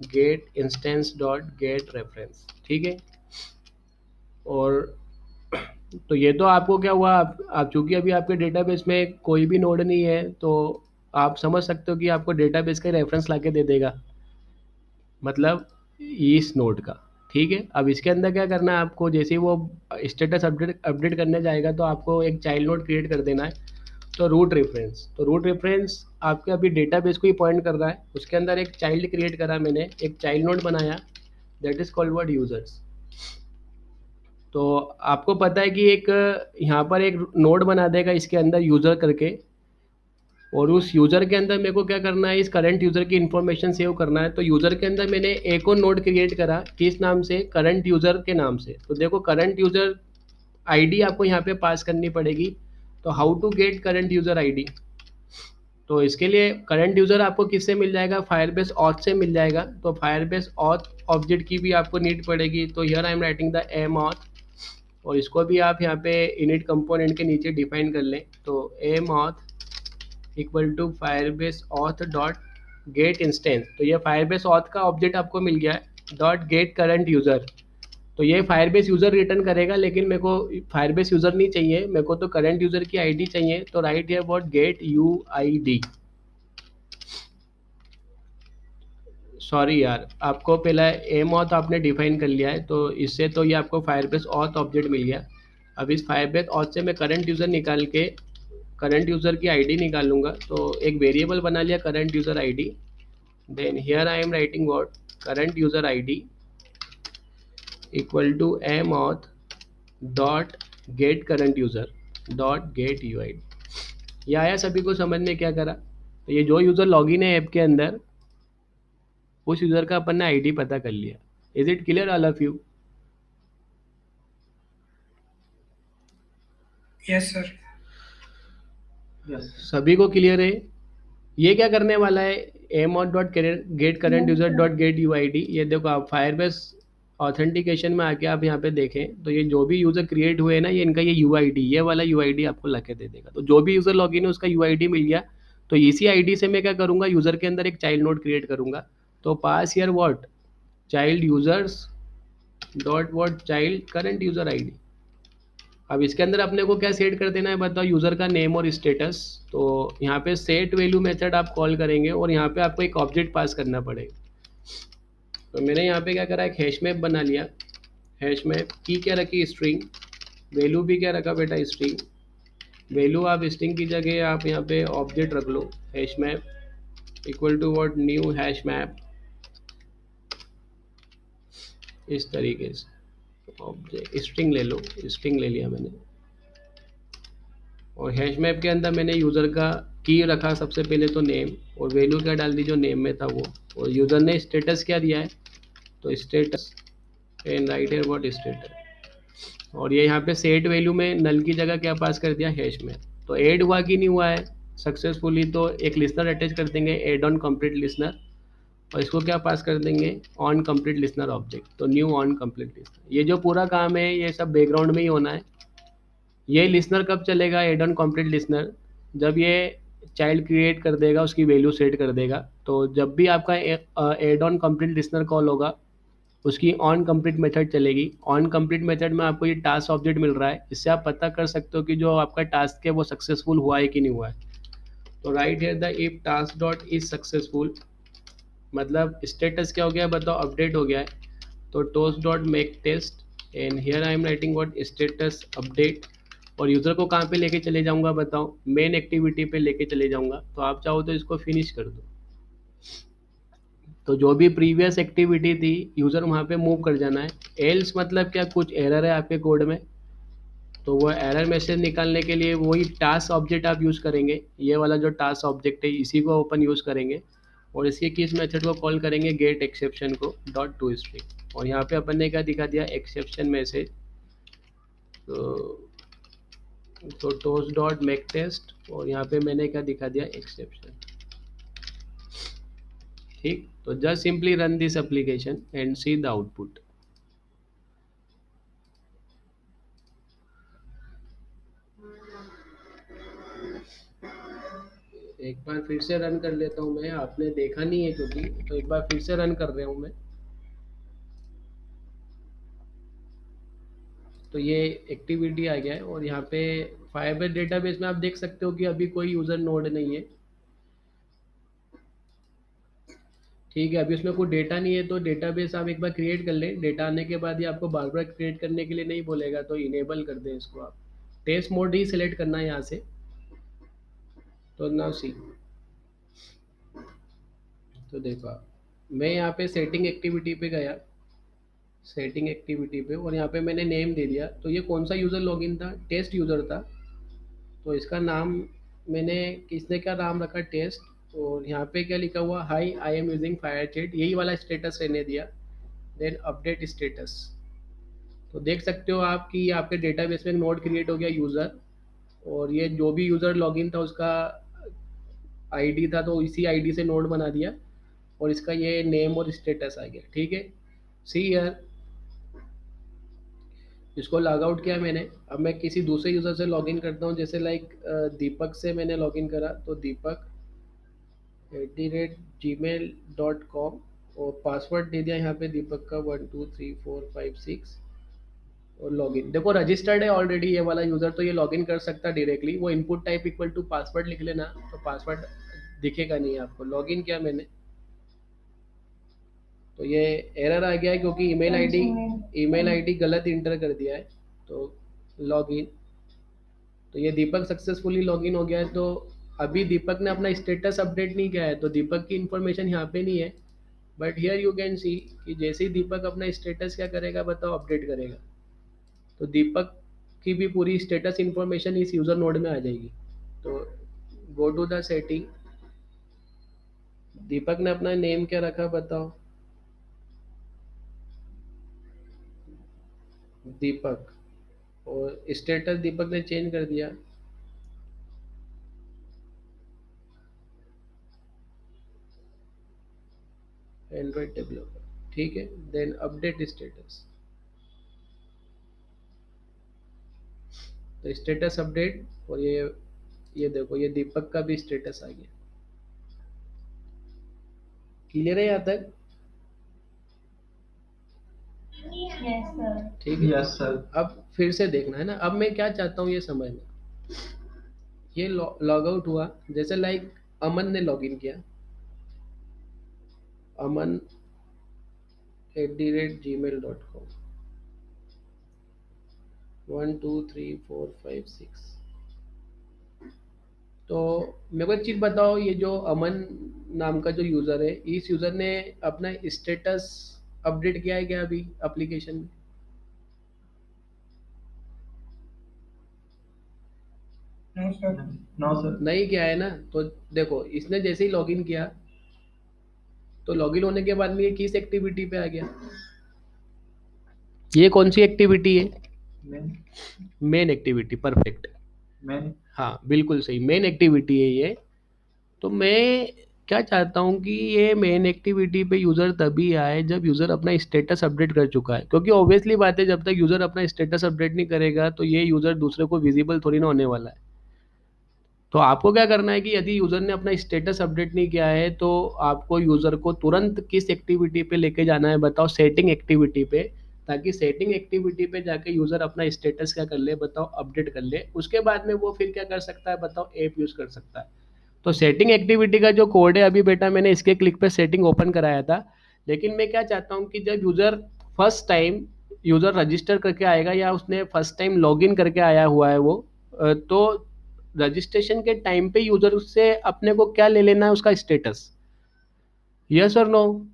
get instance dot gate reference, ठीक है। और तो ये तो आपको क्या हुआ, आप चूंकि अभी आपके डेटाबेस में कोई भी नोड नहीं है, तो आप समझ सकते हो कि आपको डेटाबेस का रेफरेंस लाके दे देगा, मतलब इस नोड का, ठीक है। अब इसके अंदर क्या करना है आपको, जैसे ही वो स्टेटस अपडेट अपडेट करने जाएगा तो आपको एक चाइल्ड नोड क्रिएट कर देना है। तो रूट रेफरेंस आपके अभी डेटाबेस को ही पॉइंट कर रहा है। उसके अंदर एक चाइल्ड क्रिएट करा मैंने, एक चाइल्ड नोड बनाया, that is called word users. तो आपको पता है कि एक यहाँ पर एक नोड बना देगा इसके अंदर यूजर करके, और उस यूजर के अंदर मेरे को क्या करना है, इस करंट यूजर की इंफॉर्मेशन सेव करना है। तो यूजर के अंदर मैंने एक और नोड क्रिएट करा, किस नाम से, करंट यूजर के नाम से। तो देखो करंट यूजर आईडी आपको यहाँ पे पास करनी पड़ेगी। तो how to get current user ID, तो इसके लिए करंट यूजर आपको किससे मिल जाएगा, फायरबेस ऑथ से मिल जाएगा। तो फायरबेस ऑथ ऑब्जेक्ट की भी आपको नीड पड़ेगी। तो here I am writing the M auth, और इसको भी आप यहाँ पे इनिट कंपोनेंट के नीचे डिफाइन कर लें। तो M auth equal to Firebase auth dot get instance. तो ये फायरबेस ऑथ का ऑब्जेक्ट आपको मिल गया है, डॉट गेट करंट यूजर। तो ये फायरबेस यूजर रिटर्न करेगा, लेकिन मेरे को फायरबेस यूजर नहीं चाहिए, मेरे को तो करंट यूजर की आईडी चाहिए। तो right here what gate U I D. Sorry यार, आपको पहला एम ऑथ आपने डिफाइन कर लिया है, तो इससे तो ये आपको फायरबेस ऑथ ऑब्जेक्ट मिल गया। अब इस फायरबेस ऑथ से मैं करंट यूजर निकाल के करंट यूजर की आईडी निकालूंगा। तो एक वेरिएबल बना लिया current user ID. Then here I am writing what, current user ID equal to M auth dot get current user dot get U I D. ये आया सभी को समझ में, क्या करा। तो ये जो यूजर लॉगिन है ऐप के अंदर, उस यूजर का अपन ने आईडी पता कर लिया। Is it clear all of you? Yes, sir. सभी को क्लियर है? ये क्या करने वाला है, M on dot get current user dot get U I D. ये देखो आप फायरबेस ऑथेंटिकेशन में आके आप यहाँ पे देखें, तो ये जो भी यूज़र क्रिएट हुए ना, ये इनका ये यू आई डी, ये वाला यू आई डी आपको ला के दे देगा। तो जो भी यूज़र लॉगिन है उसका यू आई डी मिल गया। तो इसी आई डी से मैं क्या करूँगा, यूज़र के अंदर एक चाइल्ड नोड क्रिएट करूँगा। तो pass here what, child users dot what, child current user I D. अब इसके अंदर अपने को क्या सेट कर देना है बताओ, यूज़र का नेम और स्टेटस। तो यहाँ पे सेट वैल्यू मेथड आप कॉल करेंगे, और यहाँ पे आपको एक ऑब्जेक्ट पास करना पड़ेगा। तो मैंने यहाँ पे क्या करा, एक हैश मैप बना लिया। हैश मैप की क्या रखी, स्ट्रिंग। वैल्यू भी क्या रखा बेटा, स्ट्रिंग। वैल्यू आप स्ट्रिंग की जगह आप यहाँ पे ऑब्जेक्ट रख लो, hash map equal to what, new hash map. इस तरीके से ऑब्जेक्ट स्ट्रिंग ले लो, स्ट्रिंग ले लिया मैंने। और हैश मैप के अंदर मैंने यूज़र का की रखा सबसे पहले तो नेम, और वैल्यू क्या डाल दी जो नेम में था वो। और यूज़र ने स्टेटस क्या दिया है, तो स्टेटस एंड राइट है व्हाट स्टेटस। और ये यहाँ पे सेट वैल्यू में नल की जगह क्या पास कर दिया, हैश मैप। तो ऐड हुआ कि नहीं हुआ है सक्सेसफुली, तो एक लिसनर अटैच कर देंगे, ऐड ऑन कंप्लीट लिसनर। और इसको क्या पास कर देंगे, ऑन कंप्लीट लिसनर ऑब्जेक्ट। तो न्यू ऑन कंप्लीट लिसनर। ये जो पूरा काम है ये सब बैकग्राउंड में ही होना है। ये लिसनर कब चलेगा, एड ऑन कंप्लीट लिसनर, जब ये चाइल्ड क्रिएट कर देगा, उसकी वैल्यू सेट कर देगा। तो जब भी आपका add on complete listener call होगा, उसकी ऑन कंप्लीट मेथड चलेगी। ऑन कंप्लीट मेथड में आपको ये टास्क ऑब्जेक्ट मिल रहा है, इससे आप पता कर सकते हो कि जो आपका टास्क है वो सक्सेसफुल हुआ है कि नहीं हुआ है। तो right here the if task dot is successful, मतलब स्टेटस क्या हो गया बताओ, अपडेट हो गया है। तो toast dot make test and here I am writing what, status update. और यूज़र को कहाँ पे लेके चले जाऊँगा बताओ, मेन एक्टिविटी पे लेके चले जाऊँगा। तो आप चाहो तो इसको फिनिश कर दो। तो जो भी प्रीवियस एक्टिविटी थी यूज़र वहाँ पे मूव कर जाना है। एल्स मतलब क्या, कुछ एरर है आपके कोड में, तो वो एरर मैसेज निकालने के लिए वही टास्क ऑब्जेक्ट आप यूज़ करेंगे। ये वाला जो टास्क ऑब्जेक्ट है इसी को अपन यूज़ करेंगे, और इसके किस मेथड को कॉल करेंगे, गेट एक्सेप्शन को डॉट टू स्ट्रिंग। और यहाँ पे अपन ने क्या दिखा दिया, एक्सेप्शन मैसेज। तो टोस्ट डॉट मेक टेस्ट, और यहाँ पे मैंने क्या दिखा दिया, एक्सेप्शन। ठीक, तो just simply run this application and see the output. एक बार फिर से रन कर लेता हूँ मैं, आपने देखा नहीं है क्योंकि, तो एक बार फिर से रन कर रहा हूँ मैं। तो ये एक्टिविटी आ गया है और यहाँ पे फायरबेस डेटाबेस में आप देख सकते हो कि अभी कोई यूज़र नोड नहीं है। ठीक है, अभी उसमें कोई डेटा नहीं है, तो डेटाबेस आप एक बार क्रिएट कर लें। डेटा आने के बाद ही आपको बार बार क्रिएट करने के लिए नहीं बोलेगा, तो इनेबल कर दें इसको आप। टेस्ट मोड ही सिलेक्ट करना है यहाँ से। तो नाउ सी, तो देखो आप, मैं यहाँ पे सेटिंग एक्टिविटी पे गया, सेटिंग एक्टिविटी पे, और यहाँ पे मैंने नेम दे दिया। तो ये कौन सा यूज़र लॉगिन था? टेस्ट यूज़र था। तो इसका नाम मैंने, किसने क्या नाम रखा? टेस्ट। और यहाँ पे क्या लिखा हुआ? Hi, I am using FireChat, यही वाला स्टेटस रहने दिया। Then update status. तो देख सकते हो आप कि आपके डेटाबेस में एक नोड क्रिएट हो गया यूज़र, और ये जो भी यूज़र लॉगिन था उसका आईडी था, तो इसी आईडी से नोड बना दिया, और इसका ये नेम और स्टेटस आ गया। ठीक है, सी हियर, इसको लॉग आउट किया मैंने। अब मैं किसी दूसरे यूज़र से लॉगिन करता हूँ, जैसे लाइक दीपक से मैंने लॉगिन करा, तो दीपक @gmail.com, और पासवर्ड दे दिया यहाँ पे दीपक का 123456, और लॉगिन। देखो रजिस्टर्ड है ऑलरेडी ये वाला यूज़र, तो ये लॉगिन कर सकता है डायरेक्टली। वो input type equal to password लिख लेना, तो पासवर्ड दिखेगा नहीं आपको। लॉगिन किया मैंने, तो ये एरर आ गया है क्योंकि ईमेल आईडी गलत इंटर कर दिया है। तो लॉगिन, तो ये दीपक सक्सेसफुली लॉगिन हो गया है। तो अभी दीपक ने अपना स्टेटस अपडेट नहीं किया है, तो दीपक की इन्फॉर्मेशन यहाँ पे नहीं है। बट हियर यू कैन सी कि जैसे ही दीपक अपना स्टेटस क्या करेगा बताओ? अपडेट करेगा, तो दीपक की भी पूरी स्टेटस इन्फॉर्मेशन इस यूज़र नोड में आ जाएगी। तो गो टू द सेटिंग, दीपक ने अपना नेम क्या रखा बताओ? दीपक, और स्टेटस दीपक ने चेंज कर दिया, एंड्रॉइड डेवलपर। ठीक है, देन अपडेट स्टेटस, तो स्टेटस अपडेट, और ये देखो ये दीपक का भी स्टेटस आ गया। क्लियर है यहाँ तक? Yes sir. ठीक है, यस सर। अब फिर से देखना है ना। अब मैं क्या चाहता हूँ ये समझना। ये लॉग आउट हुआ, जैसे लाइक अमन ने लॉगिन किया, अमन @gmail.com, 123456। तो मेरे को एक चीज़ बताओ, ये जो अमन नाम का जो यूज़र है, इस यूज़र ने अपना स्टेटस अपडेट किया है क्या अभी एप्लीकेशन में? No sir. No sir. नहीं किया है ना। तो देखो इसने जैसे ही लॉगिन किया, तो लॉगिन होने के बाद में ये किस एक्टिविटी पे आ गया? ये कौन सी एक्टिविटी है? Main main activity, perfect. Main हाँ बिल्कुल सही, मेन एक्टिविटी है ये। तो मैं क्या चाहता हूँ कि ये मेन एक्टिविटी पे यूज़र तभी आए जब यूज़र अपना स्टेटस अपडेट कर चुका है, क्योंकि ऑब्वियसली बात है, जब तक यूज़र अपना स्टेटस अपडेट नहीं करेगा तो ये यूज़र दूसरे को विजिबल थोड़ी ना होने वाला है। तो आपको क्या करना है कि यदि यूज़र ने अपना स्टेटस अपडेट नहीं किया है, तो आपको यूज़र को तुरंत किस एक्टिविटी पे लेके जाना है बताओ? सेटिंग एक्टिविटी पे, ताकि सेटिंग एक्टिविटी पे जाके यूज़र अपना स्टेटस क्या कर ले बताओ? अपडेट कर ले। उसके बाद में वो फिर क्या कर सकता है बताओ? ऐप यूज़ कर सकता है। तो सेटिंग एक्टिविटी का जो कोड है, अभी बेटा मैंने इसके क्लिक पे सेटिंग ओपन कराया था, लेकिन मैं क्या चाहता हूँ कि जब user first time user register करके आएगा, या उसने फर्स्ट टाइम लॉगिन करके आया हुआ है वो, तो रजिस्ट्रेशन के टाइम पे यूज़र उससे अपने को क्या ले लेना है? उसका स्टेटस। यस और no?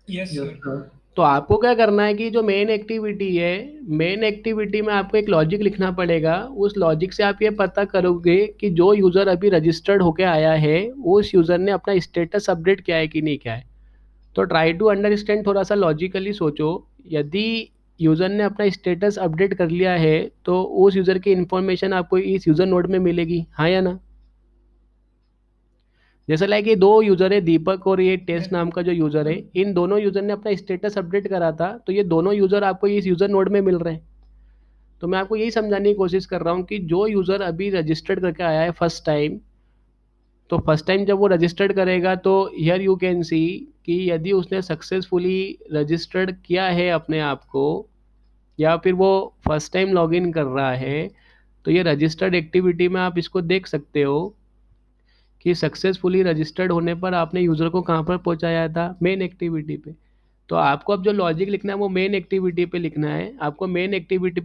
Yes yes sir. Sir. तो आपको क्या करना है कि जो मेन एक्टिविटी है, मेन एक्टिविटी में आपको एक लॉजिक लिखना पड़ेगा। उस लॉजिक से आप ये पता करोगे कि जो यूज़र अभी रजिस्टर्ड होके आया है, उस यूज़र ने अपना स्टेटस अपडेट किया है कि नहीं किया है। तो ट्राई टू अंडरस्टैंड, थोड़ा सा लॉजिकली सोचो। यदि यूज़र ने अपना स्टेटस अपडेट कर लिया है, तो उस यूज़र की इन्फॉर्मेशन आपको इस यूज़र नोड में मिलेगी, हाँ या ना? जैसे लाइक ये 2 यूज़र है, दीपक और ये टेस्ट नाम का जो यूज़र है, इन दोनों यूज़र ने अपना स्टेटस अपडेट करा था, तो ये दोनों यूज़र आपको इस यूज़र नोड में मिल रहे हैं। तो मैं आपको यही समझाने की कोशिश कर रहा हूँ कि जो यूज़र अभी रजिस्टर्ड करके आया है फर्स्ट टाइम, तो फर्स्ट टाइम जब वो रजिस्टर्ड करेगा तो हियर यू कैन सी कि यदि उसने सक्सेसफुली रजिस्टर्ड किया है अपने आप को, या फिर वो फर्स्ट टाइम लॉगिन कर रहा है, तो ये रजिस्टर्ड एक्टिविटी में आप इसको देख सकते हो कि सक्सेसफुली रजिस्टर्ड होने पर आपने यूज़र को कहाँ पर पहुँचाया था, मेन एक्टिविटी पे। तो आपको अब जो लॉजिक लिखना है वो मेन एक्टिविटी पे लिखना है। आपको मेन एक्टिविटी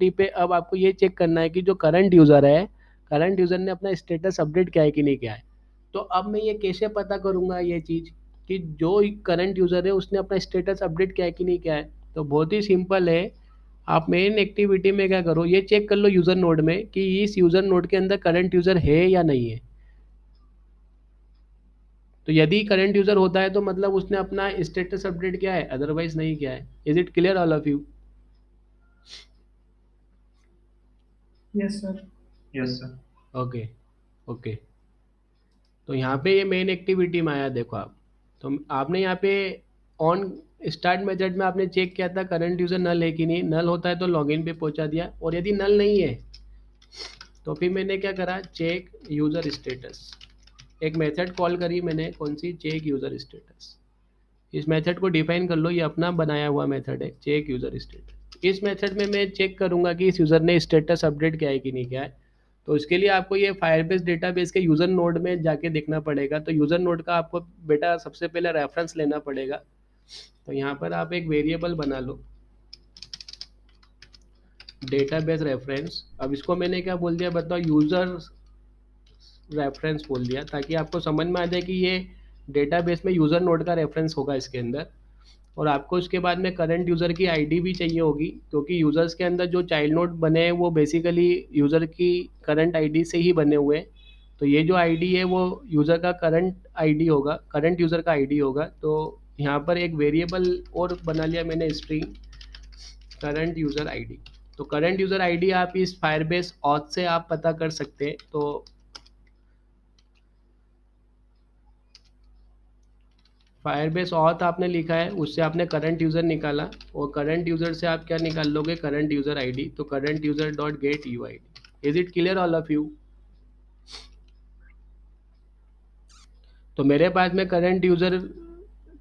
पे अब आपको ये चेक करना है कि जो करंट यूज़र है, करंट यूज़र ने अपना स्टेटस अपडेट किया है कि नहीं किया है। तो अब मैं ये कैसे पता करूँगा ये चीज़ कि जो करंट यूज़र है उसने अपना स्टेटस अपडेट किया है कि नहीं किया है? तो बहुत ही सिंपल है। आप मेन एक्टिविटी में क्या करो, ये चेक कर लो यूज़र नोड में कि इस यूज़र नोड के अंदर करंट यूज़र है या नहीं है। तो यदि करंट यूज़र होता है तो मतलब उसने अपना स्टेटस अपडेट किया है, अदरवाइज नहीं किया है। Is it clear all of you? Yes, sir. Yes, sir. Okay okay. तो यहाँ पे ये मेन एक्टिविटी में आया, देखो आप। तो आपने यहाँ पे ऑन स्टार्ट मेथड में आपने चेक किया था करंट यूज़र नल है कि नहीं, नल होता है तो लॉगिन पे पहुँचा दिया, और यदि नल नहीं है तो फिर मैंने क्या करा, चेक यूज़र स्टेटस। एक मेथड कॉल करी मैंने, कौन सी, चेक यूज़र स्टेटस। इस मेथड को डिफाइन कर लो, ये अपना बनाया हुआ मेथड है, चेक यूज़र स्टेटस। इस मेथड में मैं चेक करूंगा कि इस यूज़र ने स्टेटस अपडेट किया है कि नहीं किया है। तो इसके लिए आपको ये फायरबेस डेटाबेस के यूज़र नोड में जाके देखना पड़ेगा। तो यूज़र नोड का आपको बेटा सबसे पहले रेफरेंस लेना पड़ेगा। तो यहाँ पर आप एक वेरिएबल बना लो, डेटाबेस रेफरेंस। अब इसको मैंने क्या बोल दिया बताओ, यूज़र रेफरेंस बोल दिया, ताकि आपको समझ में आ जाए कि ये डेटाबेस में यूज़र नोड का रेफरेंस होगा इसके अंदर। और आपको इसके बाद में करंट यूज़र की आईडी भी चाहिए होगी, क्योंकि यूज़र्स के अंदर जो चाइल्ड नोड बने हैं वो बेसिकली यूज़र की करंट आईडी से ही बने हुए हैं। तो ये जो आईडी है वो यूज़र का करंट आईडी होगा, करंट यूज़र का आईडी होगा। तो यहाँ पर एक वेरिएबल और बना लिया मैंने, स्ट्रिंग करंट यूज़र आईडी। तो करंट यूज़र आईडी आप इस फायरबेस ऑथ से आप पता कर सकते हैं। तो फायरबेस ऑथ आपने लिखा है, उससे आपने करंट यूज़र निकाला, और करंट यूज़र से आप क्या निकाल लोगे, करंट यूज़र आईडी। तो current user dot get U I D. Is it clear all of you? तो मेरे पास में करंट यूज़र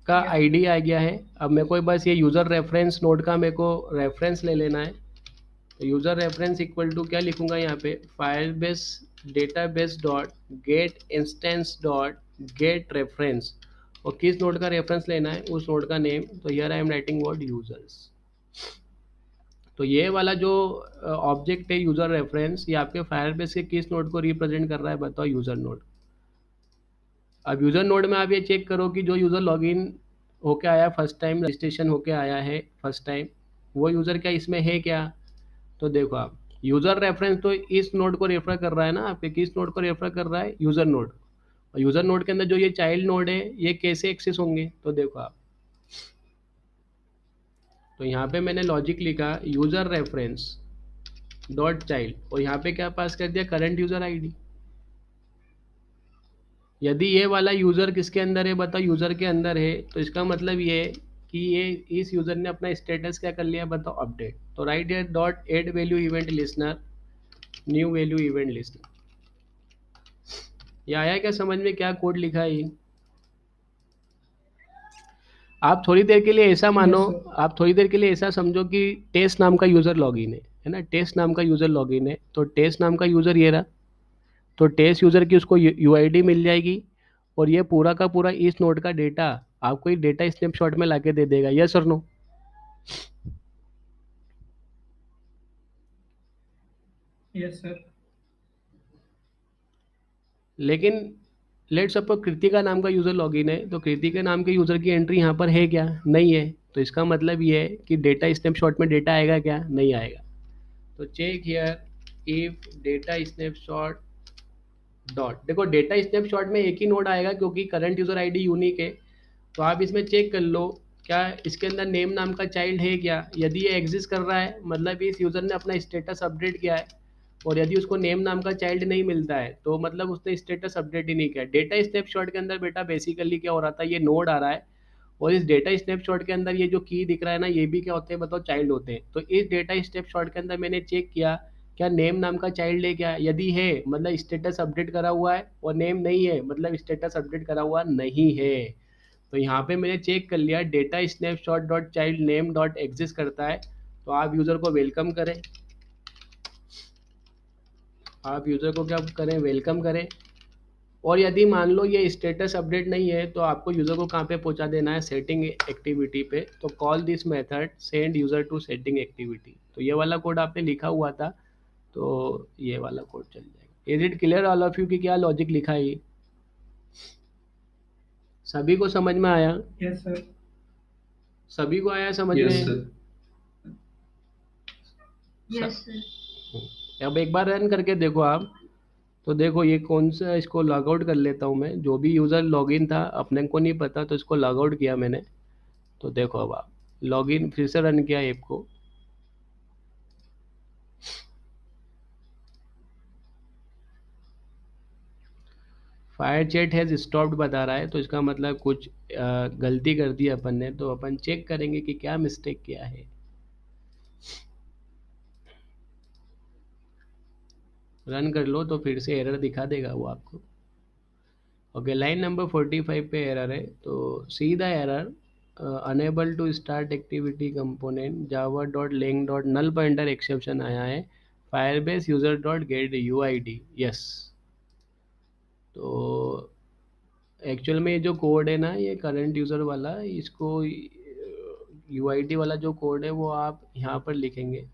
का Yeah. आईडी आ गया है। अब मेरे को बस ये यूज़र रेफरेंस नोड का मेरे को रेफरेंस ले लेना है। तो यूज़र रेफरेंस इक्वल टू क्या लिखूंगा यहाँ पे, Firebase database dot get instance dot gate reference. और किस नोड का रेफरेंस लेना है, उस नोड का नेम। तो here I am writing word users. तो ये वाला जो ऑब्जेक्ट है यूज़र रेफरेंस, ये आपके फायरबेस के किस नोड को रिप्रेजेंट कर रहा है बताओ, यूज़र नोड। अब यूज़र नोड में आप ये चेक करो कि जो यूज़र लॉगिन होके आया फर्स्ट टाइम, रजिस्ट्रेशन होके आया है फर्स्ट टाइम, वो यूज़र क्या इसमें है क्या। तो देखो आप, यूज़र रेफरेंस तो इस नोड को रेफर कर रहा है ना, आपके किस नोड को रेफर कर रहा है, यूज़र नोड। और यूज़र नोड के अंदर जो ये चाइल्ड नोड है ये कैसे एक्सेस होंगे, तो देखो आप। तो यहाँ पे मैंने लॉजिक लिखा यूज़र रेफरेंस डॉट चाइल्ड, और यहाँ पे क्या पास कर दिया, करंट यूज़र आईडी। यदि ये वाला यूज़र किसके अंदर है बताओ, यूज़र के अंदर है, तो इसका मतलब ये है कि ये इस यूज़र ने अपना स्टेटस क्या कर लिया बताओ, अपडेट। तो right here dot add value event listener, new value event listener. ये आया क्या समझ में, क्या कोड लिखा है ये? आप थोड़ी देर के लिए ऐसा मानो, Yes, sir. आप थोड़ी देर के लिए ऐसा समझो कि टेस्ट नाम का यूज़र लॉगिन है ना, टेस्ट नाम का यूज़र लॉगिन है। तो टेस्ट नाम का यूज़र ये रहा। तो टेस्ट यूज़र की उसको यूआईडी मिल जाएगी, और ये पूरा का पूरा इस नोड का डेटा आपको एक डेटा स्नैपशॉट में लाके दे देगा। यस और नो? Yes, sir. लेकिन लेट सपोज कृतिका नाम का यूज़र लॉगिन है, तो कृतिका नाम के यूज़र की एंट्री यहाँ पर है क्या, नहीं है। तो इसका मतलब ये है कि डेटा स्नैपशॉट में डेटा आएगा क्या, नहीं आएगा। तो check here if data snapshot dot, देखो डेटा स्नैपशॉट में एक ही नोड आएगा क्योंकि करंट यूज़र आईडी यूनिक है। तो आप इसमें चेक कर लो क्या इसके अंदर नेम नाम का चाइल्ड है क्या। यदि ये एग्जिस्ट कर रहा है मतलब इस यूज़र ने अपना स्टेटस अपडेट किया है, और यदि उसको नेम नाम का चाइल्ड नहीं मिलता है तो मतलब उसने स्टेटस अपडेट ही नहीं किया। डेटा स्नैपशॉट के अंदर बेटा बेसिकली क्या हो रहा था, ये नोड आ रहा है और इस डेटा स्नैपशॉट के अंदर ये जो की दिख रहा है ना, ये भी क्या होते हैं बताओ, चाइल्ड होते हैं। तो इस डेटा स्नैपशॉट के अंदर मैंने चेक किया क्या नेम नाम का चाइल्ड है क्या, यदि है मतलब स्टेटस अपडेट करा हुआ है, और नेम नहीं है मतलब स्टेटस अपडेट करा हुआ नहीं है। तो यहाँ पे मैंने चेक कर लिया data snapshot dot child name dot exist करता है। तो आप यूज़र को वेलकम करें, आप यूज़र को क्या करें, वेलकम करें। और यदि मान लो ये स्टेटस अपडेट नहीं है तो आपको यूज़र को कहाँ पे पहुँचा देना है, सेटिंग एक्टिविटी पे। तो call this method send user to setting activity. तो ये वाला कोड आपने लिखा हुआ था, तो ये वाला कोड चल जाएगा। Is it clear all of you कि क्या लॉजिक लिखा है ये? सभी को समझ में आया? Yes, sir. सभी को आया समझ Yes, में? sir. Yes sir. अब एक बार रन करके देखो आप। तो देखो ये कौन सा, इसको लॉग आउट कर लेता हूँ मैं। जो भी यूज़र लॉगिन था अपने को नहीं पता, तो इसको लॉग आउट किया मैंने। तो देखो अब आप लॉगिन फिर से रन किया ऐप को। फायर चैट हैज़ स्टॉप्ड बता रहा है, तो इसका मतलब कुछ गलती कर दी अपन ने। तो अपन चेक करेंगे कि क्या मिस्टेक किया है। रन कर लो तो फिर से एरर दिखा देगा वो आपको। ओके, लाइन नंबर 45 पे एरर है। तो see the error unable to start activity component Java dot lang dot null pointer exception आया है Firebase user dot get U I D. Yes, तो एक्चुअल में ये जो कोड है ना, ये करंट यूज़र वाला, इसको यू आई डी वाला जो कोड है वो आप यहाँ पर लिखेंगे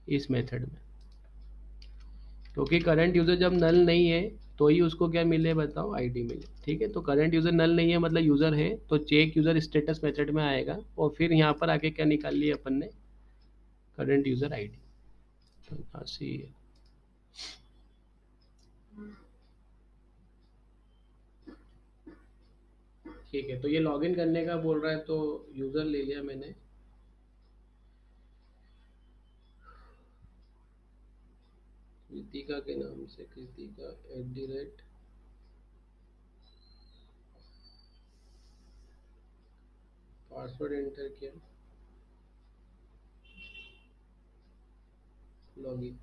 इस मेथड में। क्योंकि करंट यूज़र जब नल नहीं है तो ही उसको क्या मिले बताओ, आईडी मिले। ठीक है, तो करंट यूज़र नल नहीं है मतलब यूज़र है, तो चेक यूज़र स्टेटस मेथड में आएगा और फिर यहाँ पर आके क्या निकाल लिया अपन ने, करंट यूज़र आईडी। तो 80 है। ठीक है, तो ये लॉगिन करने का बोल रहा है, तो यूज़र ले लिया मैंने। कृतिका के नाम से, कृतिका @ पासवर्ड एंटर किया, लॉगिन।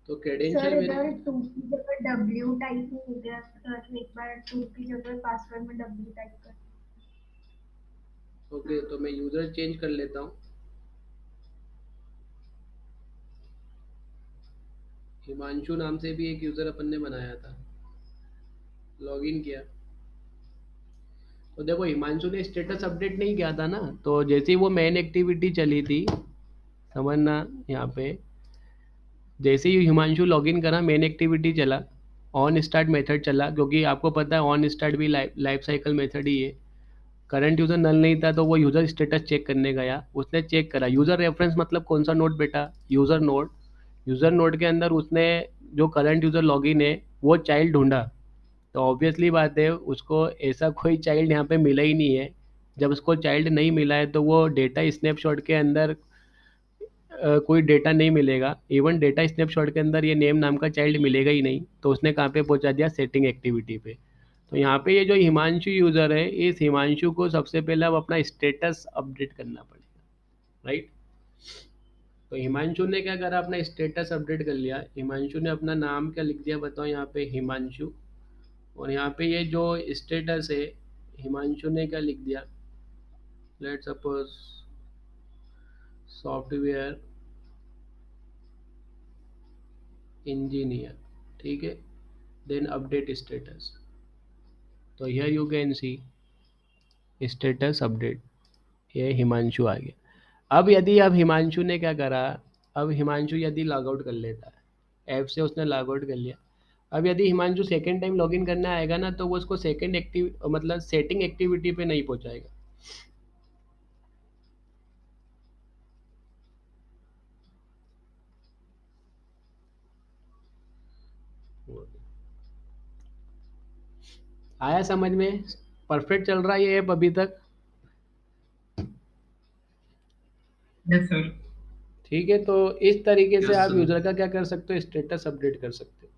तो क्रेडेंशियल सर मेरे, इधर 2 की जगह W टाइप हो गया, तो एक बार 2 की जगह पासवर्ड में W टाइप कर। ओके तो मैं यूज़र चेंज कर लेता हूँ। हिमांशु नाम से भी एक यूज़र अपन ने बनाया था, लॉगिन किया। तो देखो हिमांशु ने स्टेटस अपडेट नहीं किया था ना, तो जैसे ही वो मेन एक्टिविटी चली थी, समझना यहाँ पे, जैसे ही हिमांशु लॉगिन करा मेन एक्टिविटी चला, ऑन स्टार्ट मेथड चला, क्योंकि आपको पता है ऑन स्टार्ट भी लाइफ साइकिल मेथड ही है। करंट यूज़र नल नहीं था तो वो यूज़र स्टेटस चेक करने गया, उसने चेक करा। यूज़र रेफरेंस मतलब कौन सा नोड बेटा, यूज़र नोड। यूज़र नोड के अंदर उसने जो करंट यूज़र लॉगिन है वो चाइल्ड ढूंढा। तो ऑब्वियसली बात है उसको ऐसा कोई चाइल्ड यहाँ पे मिला ही नहीं है। जब उसको चाइल्ड नहीं मिला है तो वो डेटा स्नैपशॉट के अंदर कोई डेटा नहीं मिलेगा। इवन डेटा स्नैपशॉट के अंदर ये नेम नाम का चाइल्ड मिलेगा ही नहीं। तो उसने कहाँ पे पहुँचा दिया, सेटिंग एक्टिविटी पे। तो यहाँ पे ये जो हिमांशु यूज़र है, इस हिमांशु को सबसे पहले अब अपना स्टेटस अपडेट करना पड़ेगा, राइट। तो हिमांशु ने क्या करा, अपना स्टेटस अपडेट कर लिया। हिमांशु ने अपना नाम क्या लिख दिया बताओ यहाँ पे, हिमांशु। और यहाँ पे ये जो स्टेटस है, हिमांशु ने क्या लिख दिया, लेट सपोज सॉफ्टवेयर इंजीनियर। ठीक है, देन अपडेट स्टेटस। तो here you can see status update, ये हिमांशु आ गया। अब हिमांशु ने क्या करा, अब हिमांशु यदि लॉग आउट कर लेता है ऐप से, उसने लॉग आउट कर लिया। अब यदि हिमांशु सेकंड टाइम लॉगिन करने आएगा ना, तो वो उसको सेकंड एक्टिव मतलब सेटिंग एक्टिविटी पे नहीं पहुंचाएगा। आया समझ में? परफेक्ट चल रहा है ये ऐप अभी तक? Yes sir. ठीक है, तो इस तरीके से Yes, आप sir. यूज़र का क्या कर सकते हो, स्टेटस अपडेट कर सकते हो।